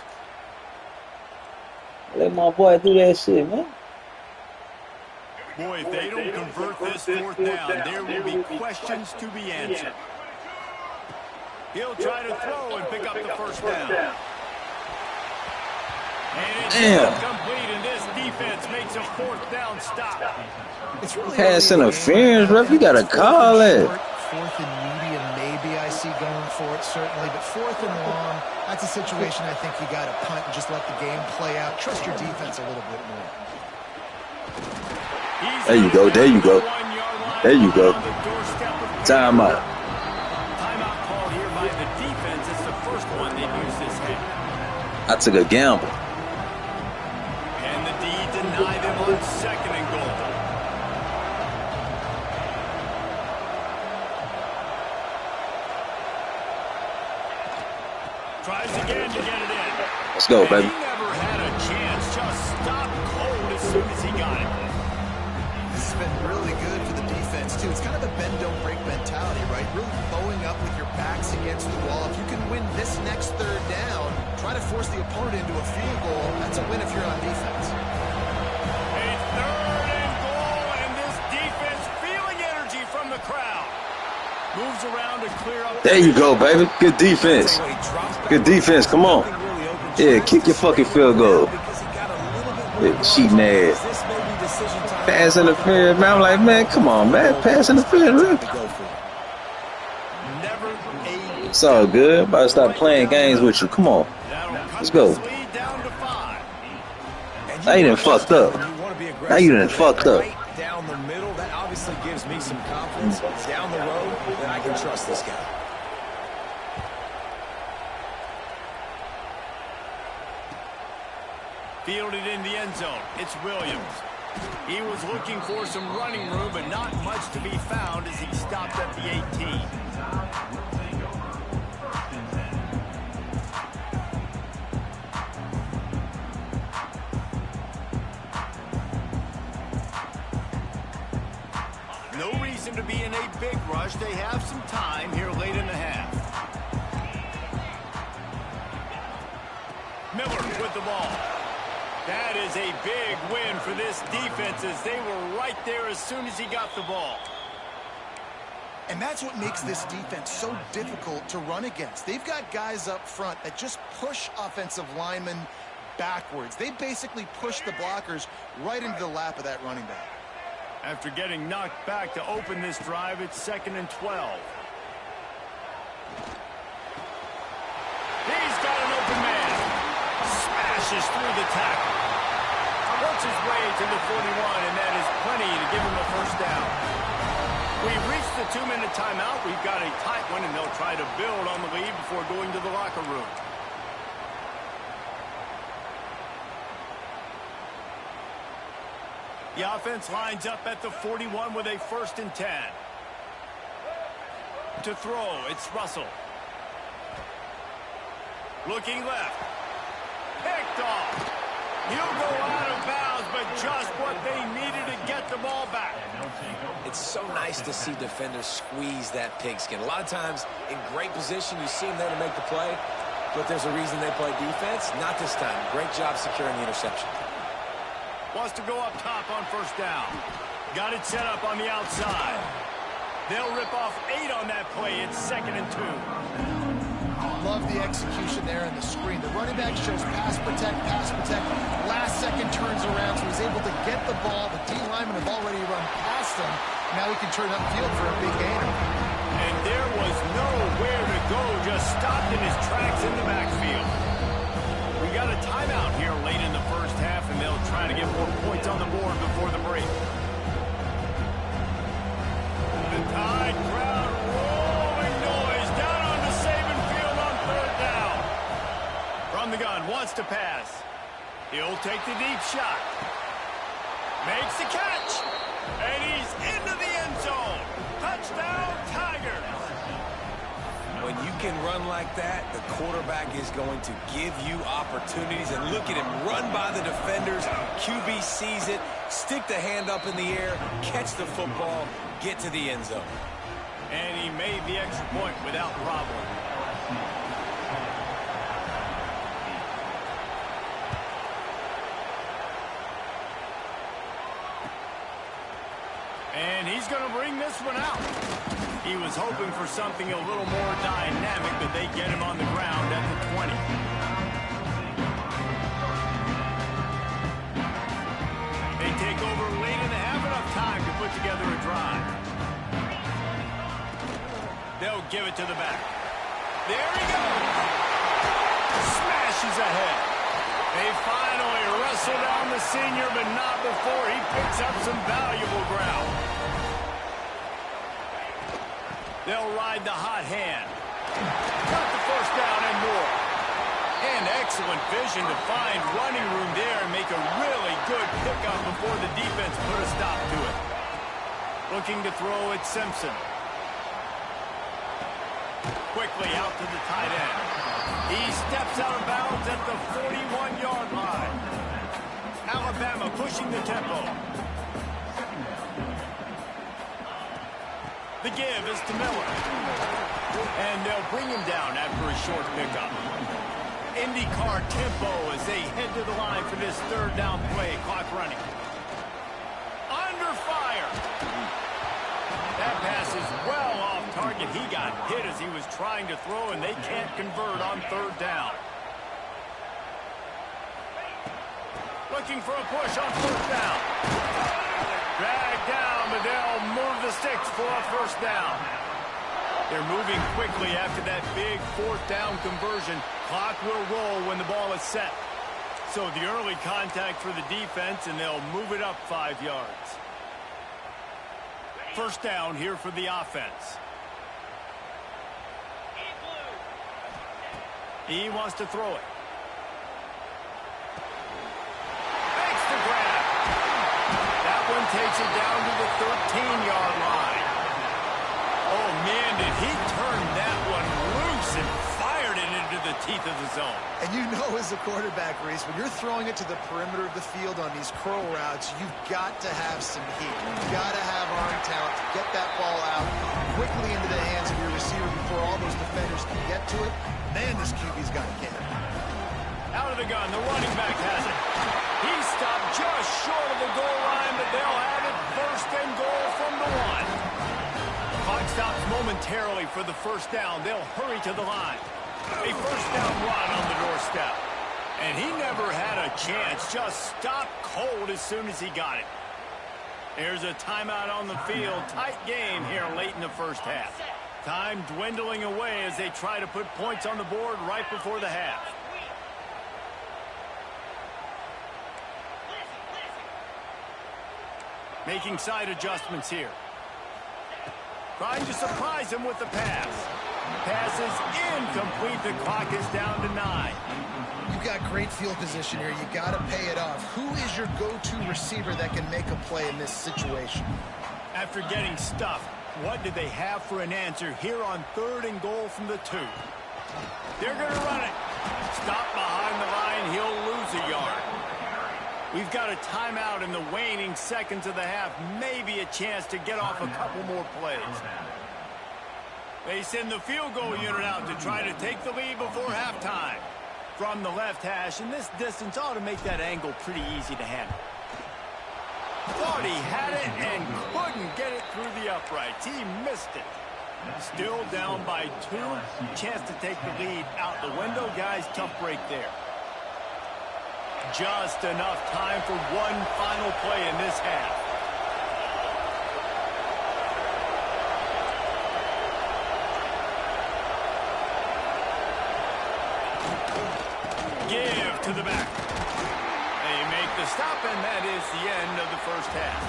Let my boy do that shit, man. Boy, if they don't convert this fourth down, there will be questions to be answered. He'll try to throw and pick up the first down. And it's incomplete, and this defense makes a fourth down stop. It's really pass interference, ref. You gotta call it. Fourth and medium, maybe I see going for it, certainly. But fourth and long, that's a situation I think you got to punt and just let the game play out. Trust your defense a little bit more. There you go. There you go. There you go. Timeout. Timeout call here by the defense. It's the first one they've used this half. I took a gamble. And the D denied them on second and goal. Tries again to get it in. Let's go, baby. He never had a chance. Just stopped cold as soon as he got it. This has been really good for the defense, too. It's kind of a bend-don't-break mentality, right? Really bowing up with your backs against the wall. If you can win this next third down, try to force the opponent into a field goal. That's a win if you're on defense. A third and goal, and this defense feeling energy from the crowd. Moves around to clear up. There you go, baby. Good defense. Good defense. Come on. Yeah, kick your fucking field goal. Yeah, cheating ass. Pass interference, man. I'm like, man, come on, man. Pass interference, really. It's all good. I'm about to stop playing games with you. Come on. Let's go. Now you done fucked up. Now you done fucked up. Down the middle, that obviously gives me some confidence. Down the road, that I can trust this guy. Fielded in the end zone. It's Williams. He was looking for some running room, but not much to be found as he stopped at the 18. No reason to be in a big rush. They have some time here late in the half. with the ball. That is a big win for this defense as they were right there as soon as he got the ball. And that's what makes this defense so difficult to run against. They've got guys up front that just push offensive linemen backwards. They basically push the blockers right into the lap of that running back. After getting knocked back to open this drive, it's 2nd and 12. He's got an open man. Smashes through the tackle. Works his way to the 41, and that is plenty to give him a first down. We've reached the 2-minute timeout. We've got a tight one, and they'll try to build on the lead before going to the locker room. The offense lines up at the 41 with a 1st and 10. To throw, it's Russell. Looking left. Picked off. He'll go out of bounds, but just what they needed to get the ball back. It's so nice to see defenders squeeze that pigskin. A lot of times, in great position, you see them there to make the play, but there's a reason they play defense. Not this time. Great job securing the interception. Wants to go up top on 1st down. Got it set up on the outside. They'll rip off 8 on that play. It's 2nd and 2. Love the execution there in the screen. The running back shows pass protect, last second turns around, so he's able to get the ball. The D linemen have already run past him. Now he can turn upfield for a big gainer. And there was nowhere to go, just stopped in his tracks in the backfield. We got a timeout here late in the first half, and they'll try to get more points on the board before the break. The Tide crowd rolling noise down on the Saban field on 3rd down. From the gun, wants to pass. He'll take the deep shot. Makes the catch. And he's into the end zone. Touchdown, Tigers. When you can run like that, the quarterback is going to give you opportunities. And look at him run by the defenders. QB sees it, stick the hand up in the air, catch the football, get to the end zone. And he made the extra point without problem. And he's going to bring this one out. He was hoping for something a little more dynamic, but they get him on the ground at the 20. They take over late and have enough time to put together a drive. They'll give it to the back. There he goes. Smashes ahead. They finally wrestle down the senior, but not before he picks up some valuable ground. They'll ride the hot hand. Got the first down and more. And excellent vision to find running room there and make a really good pickup before the defense put a stop to it. Looking to throw at Simpson. Quickly out to the tight end. He steps out of bounds at the 41-yard line. Alabama pushing the tempo. The give is to Miller. And they'll bring him down after a short pickup. IndyCar tempo as they head to the line for this 3rd down play. Clock running. Under fire. That pass is well off target. He got hit as he was trying to throw, and they can't convert on 3rd down. Looking for a push on 4th down. Dragged down, but they'll move the sticks for a 1st down. They're moving quickly after that big 4th down conversion. Clock will roll when the ball is set. So the early contact for the defense, and they'll move it up 5 yards. 1st down here for the offense. He wants to throw it. Makes the grab. That one takes it down to the 13-yard line. Oh, man, did he turn that one loose and fired it into the teeth of the zone. And you know as a quarterback, Reese, when you're throwing it to the perimeter of the field on these curl routes, you've got to have some heat. You've got to have arm talent to get that ball out quickly into the hands of your receiver before all those defenders can get to it. Man, this QB's got a can. Out of the gun, the running back has it. He stopped just short of the goal line, but they'll have it first and goal from the 1. Clock stops momentarily for the first down. They'll hurry to the line. A first down run on the doorstep. And he never had a chance. Just stopped cold as soon as he got it. There's a timeout on the field. Tight game here late in the first half. Time dwindling away as they try to put points on the board right before the half. Making side adjustments here. Trying to surprise him with the pass. Pass is incomplete. The clock is down to 9. You've got great field position here. You got to pay it off. Who is your go-to receiver that can make a play in this situation? After getting stuffed, what do they have for an answer here on 3rd and goal from the 2? They're going to run it. Stop behind the line. He'll lose a yard. We've got a timeout in the waning seconds of the half. Maybe a chance to get off a couple more plays. They send the field goal unit out to try to take the lead before halftime. From the left hash, and this distance ought to make that angle pretty easy to handle. Thought he had it and couldn't get it through the uprights. He missed it. Still down by 2. Chance to take the lead out the window. Guys, tough break there. Just enough time for one final play in this half. Give to the back. They make the stop, and that is the end of the first half.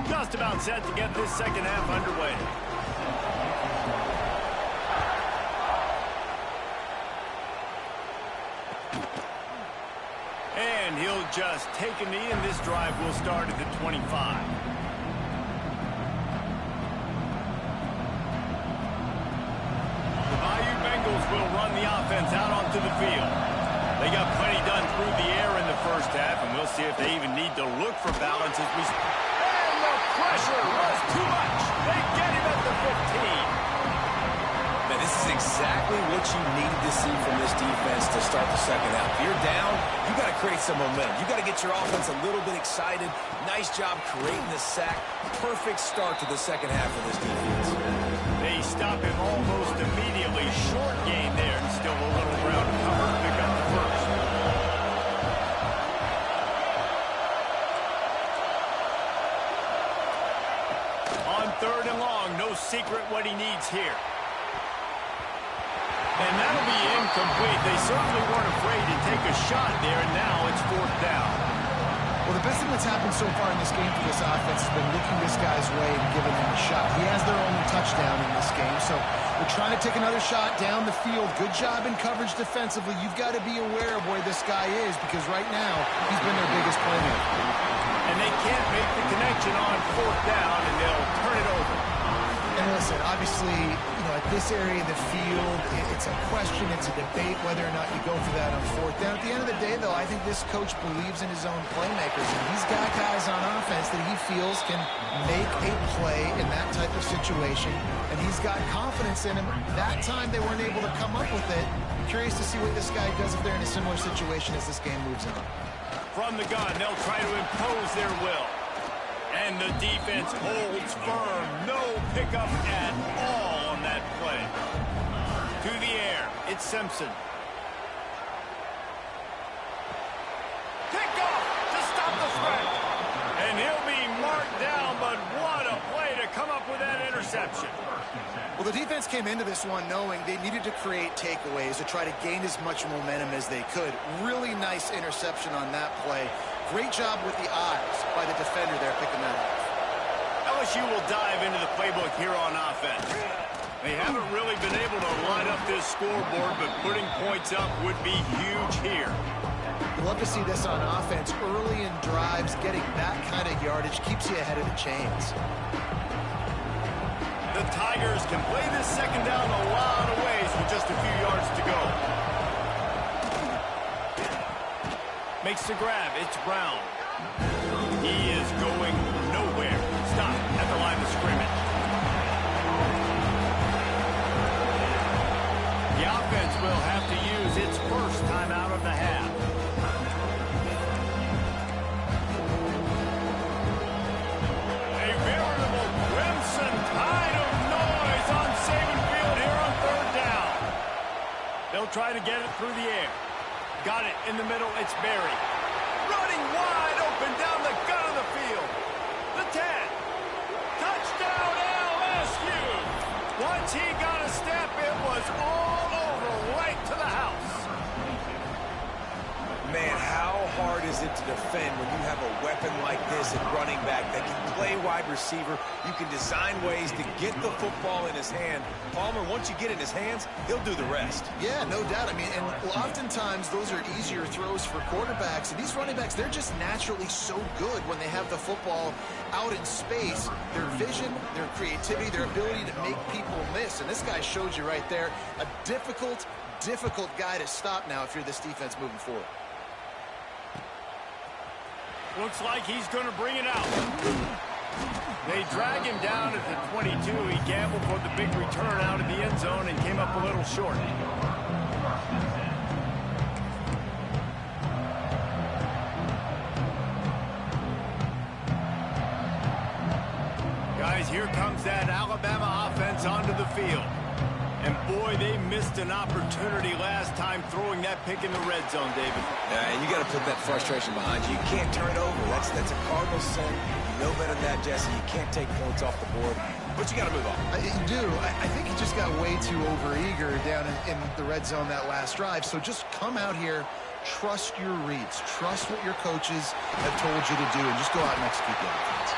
Just about set to get this second half underway. And he'll just take a knee, and this drive will start at the 25. The Bayou Bengals will run the offense out onto the field. They got plenty done through the air in the first half, and we'll see if they even need to look for balance as we... And the pressure was too much. They get him at the 15. Man, this is exactly what you needed to see from this defense to start the second half. If you're down, you got to create some momentum. You got to get your offense a little bit excited. Nice job creating the sack. Perfect start to the second half of this defense. They stop him almost immediately. Short gain there. Still a little ground to cover to pick up the first. On 3rd and long, no secret what he needs here. And that'll be incomplete. They certainly weren't afraid to take a shot there, and now it's 4th down. Well, the best thing that's happened so far in this game for this offense has been looking this guy's way and giving him a shot. He has their only touchdown in this game, so they're trying to take another shot down the field. Good job in coverage defensively. You've got to be aware of where this guy is because right now he's been their biggest playmaker. And they can't make the connection on 4th down, and they'll turn it over. And listen, obviously, you know, at this area of the field, it's a question, it's a debate whether or not you go for that on 4th down. At the end of the day, though, I think this coach believes in his own playmakers, and he's got guys on offense that he feels can make a play in that type of situation, and he's got confidence in him. That time they weren't able to come up with it. I'm curious to see what this guy does if they're in a similar situation as this game moves on. From the gun, they'll try to impose their will. And the defense holds firm. No pickup at all on that play. To the air, it's Simpson. Pick off to stop the threat. And he'll be marked down, but what a play to come up with that interception. Well, the defense came into this one knowing they needed to create takeaways to try to gain as much momentum as they could. Really nice interception on that play. Great job with the eyes by the defender there picking that up. LSU will dive into the playbook here on offense. They haven't really been able to line up this scoreboard, but putting points up would be huge here. You love to see this on offense. Early in drives, getting that kind of yardage keeps you ahead of the chains. The Tigers can play this second down a lot of ways with just a few yards to go. Makes the grab. It's Brown. He is going nowhere. Stop at the line of scrimmage. The offense will have to use its first timeout of the half. A veritable crimson tide of noise on Saban Field here on third down. They'll try to get it through the air. Got it in the middle. It's Berry. Running wide open down the gut of the field. The 10. Touchdown LSU. Once he got a step, it was all over right to the house. Man, how hard is it to defend when you have a weapon like this at running back that can play wide receiver? You can design ways to get the football in his hand. Palmer, once you get it in his hands, he'll do the rest. Yeah, no doubt. I mean, and oftentimes those are easier throws for quarterbacks. And these running backs, they're just naturally so good when they have the football out in space. Their vision, their creativity, their ability to make people miss. And this guy showed you right there, a difficult guy to stop now if you're this defense moving forward. Looks like he's going to bring it out. They drag him down at the 22. He gambled for the big return out of the end zone and came up a little short. Guys, here comes that Alabama offense onto the field. And boy, they missed an opportunity last time throwing that pick in the red zone, David. And you got to put that frustration behind you. You can't turn it over. That's a cardinal sin. You know better than that, Jesse. You can't take points off the board. But you got to move on. You do. I think he just got way too overeager down in the red zone that last drive. So just come out here, trust your reads. Trust what your coaches have told you to do, and just go out and execute the offense.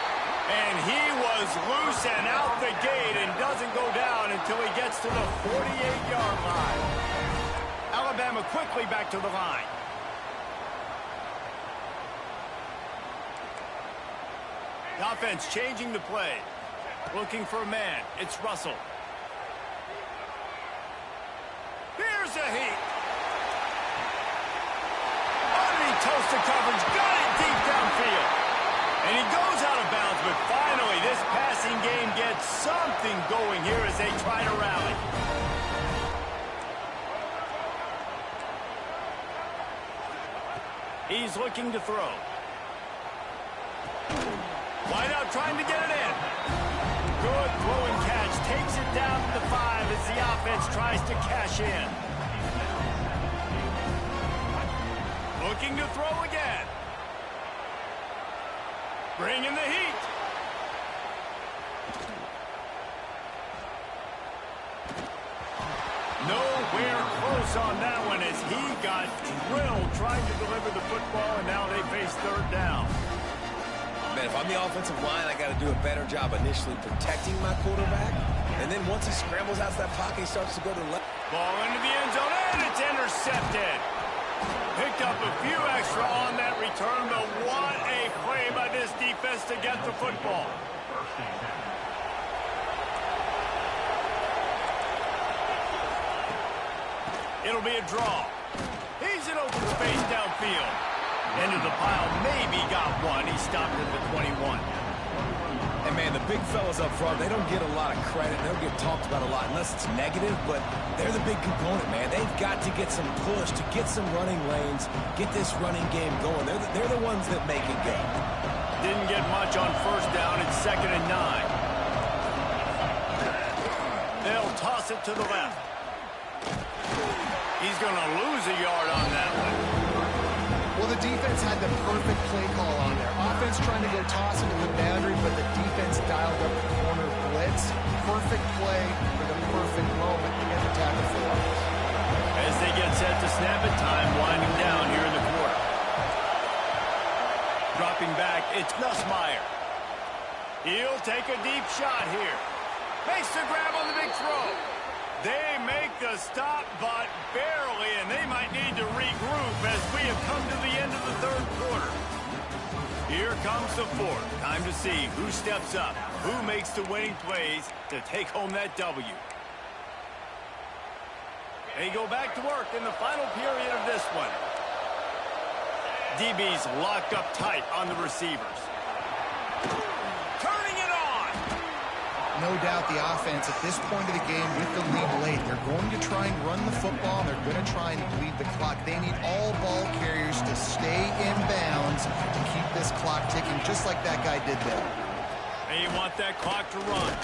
And he was loose and out the gate and doesn't go down until he gets to the 48-yard line. Alabama quickly back to the line. The offense changing the play. Looking for a man. It's Russell. Here's a heat. Underneath toasted coverage. Got it deep downfield. And he goes out of bounds, but finally this passing game gets something going here as they try to rally. He's looking to throw. Wide out trying to get it in. Good throwing catch. Takes it down to the 5 as the offense tries to cash in. Looking to throw again. Bringing the heat. Nowhere close on that one as he got drilled trying to deliver the football, and now they face third down. Man, if I'm the offensive line, I got to do a better job initially protecting my quarterback. And then once he scrambles out of that pocket, he starts to go to the left. Ball into the end zone, and it's intercepted. Picked up a few extra on that return, but what a play by this defense to get the football. It'll be a draw. He's in open space downfield. Into the pile, maybe got one. He stopped at the 21. And, man, the big fellas up front, they don't get a lot of credit. They don't get talked about a lot unless it's negative, but they're the big component, man. They've got to get some push, to get some running lanes, get this running game going. They're the ones that make it go. Didn't get much on first down. It's 2nd and 9. They'll toss it to the left. He's going to lose a yard on that one. Well, the defense had the perfect play call on there. Offense trying to go toss into the boundary, but the defense dialed up the corner blitz. Perfect play for the perfect moment to get the tackle for loss. As they get set to snap it, time winding down here in the quarter. Dropping back, it's Nussmeier. He'll take a deep shot here. Makes the grab on the big throw. They make the stop, but barely, and they might need to regroup as we have come to the end of the third quarter. Here comes the fourth. Time to see who steps up, who makes the winning plays to take home that W. They go back to work in the final period of this one. DB's locked up tight on the receivers. Turning it on. No doubt the offense at this point of the game with the lead late, they're going to try and run the football, and they're going to try and bleed the clock. They need all ball carriers to stay in bounds to keep this clock ticking, just like that guy did there. They want that clock to run.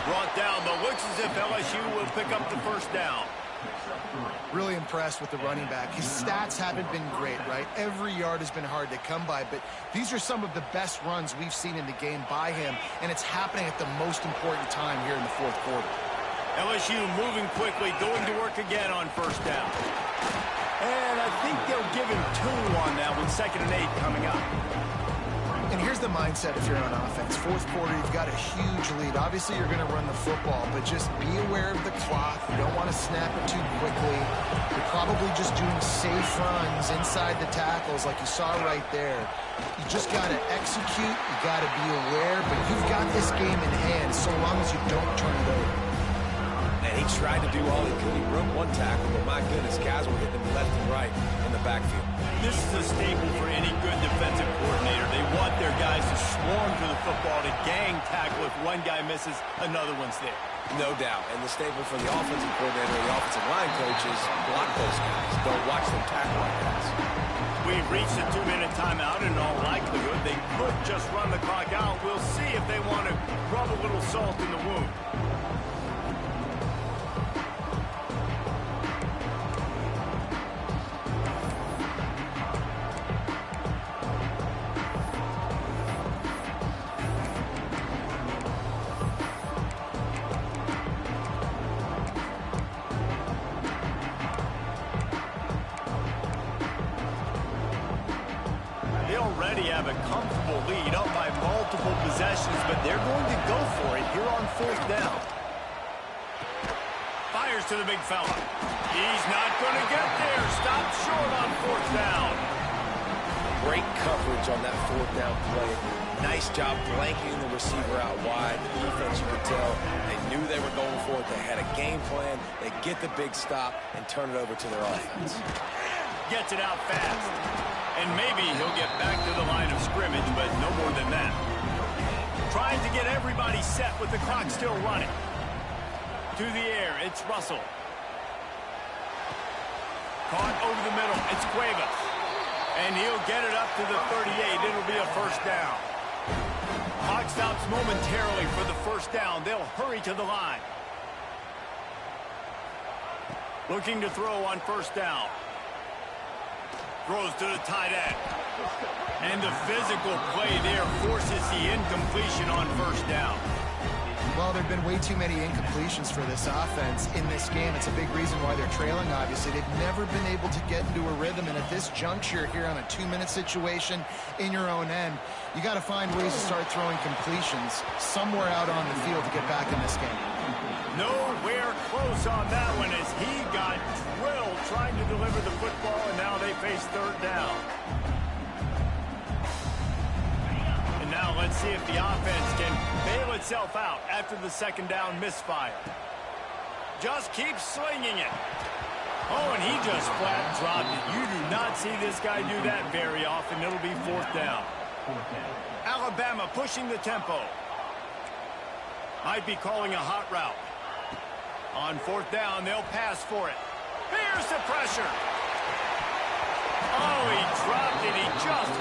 Brought down, but looks as if LSU will pick up the first down. Really impressed with the running back. His stats haven't been great, right? Every yard has been hard to come by, but these are some of the best runs we've seen in the game by him, and it's happening at the most important time here in the fourth quarter. LSU moving quickly, going to work again on first down. And I think they'll give him 2 on that one, 2nd and 8 coming up. And here's the mindset if you're on offense. Fourth quarter, you've got a huge lead. Obviously, you're going to run the football, but just be aware of the clock. You don't want to snap it too quickly. You're probably just doing safe runs inside the tackles like you saw right there. You just got to execute. You got to be aware, but you've got this game in hand so long as you don't turn it over. And he tried to do all he could. He broke one tackle, but my goodness, guys were hitting him left and right in the backfield. This is a staple for any good defensive coordinator. They want their guys to swarm to the football, to gang tackle. If one guy misses, another one's there. No doubt. And the staple for the offensive coordinator and the offensive line coaches, block those guys. Don't watch them tackle like that. We've reached a 2-minute timeout, and in all likelihood, they could just run the clock out. We'll see if they want to rub a little salt in the wound. Already have a comfortable lead up by multiple possessions, but they're going to go for it here on fourth down. Fires to the big fella. He's not going to get there. Stopped short on fourth down. Great coverage on that fourth down play. Nice job blanking the receiver out wide. The defense, you could tell, they knew they were going for it. They had a game plan. They get the big stop and turn it over to their offense. Gets it out fast. And maybe he'll get back to the line of scrimmage, but no more than that. Trying to get everybody set with the clock still running. To the air, it's Russell. Caught over the middle, it's Cuevas. And he'll get it up to the 38. It'll be a first down. Clock stops momentarily for the first down. They'll hurry to the line. Looking to throw on first down. Throws to the tight end. And the physical play there forces the incompletion on first down. Well, there have been way too many incompletions for this offense in this game. It's a big reason why they're trailing, obviously. They've never been able to get into a rhythm, and at this juncture here on a 2-minute situation in your own end, you got to find ways to start throwing completions somewhere out on the field to get back in this game. Nowhere close on that one as he got drilled trying to deliver the football, and now they face third down. And now let's see if the offense can bail itself out after the second down misfire. Just keep slinging it. Oh, and he just flat dropped it. You do not see this guy do that very often. It'll be fourth down. Alabama pushing the tempo. Might be calling a hot route. On fourth down, they'll pass for it. Here's the pressure. Oh, he dropped it. He just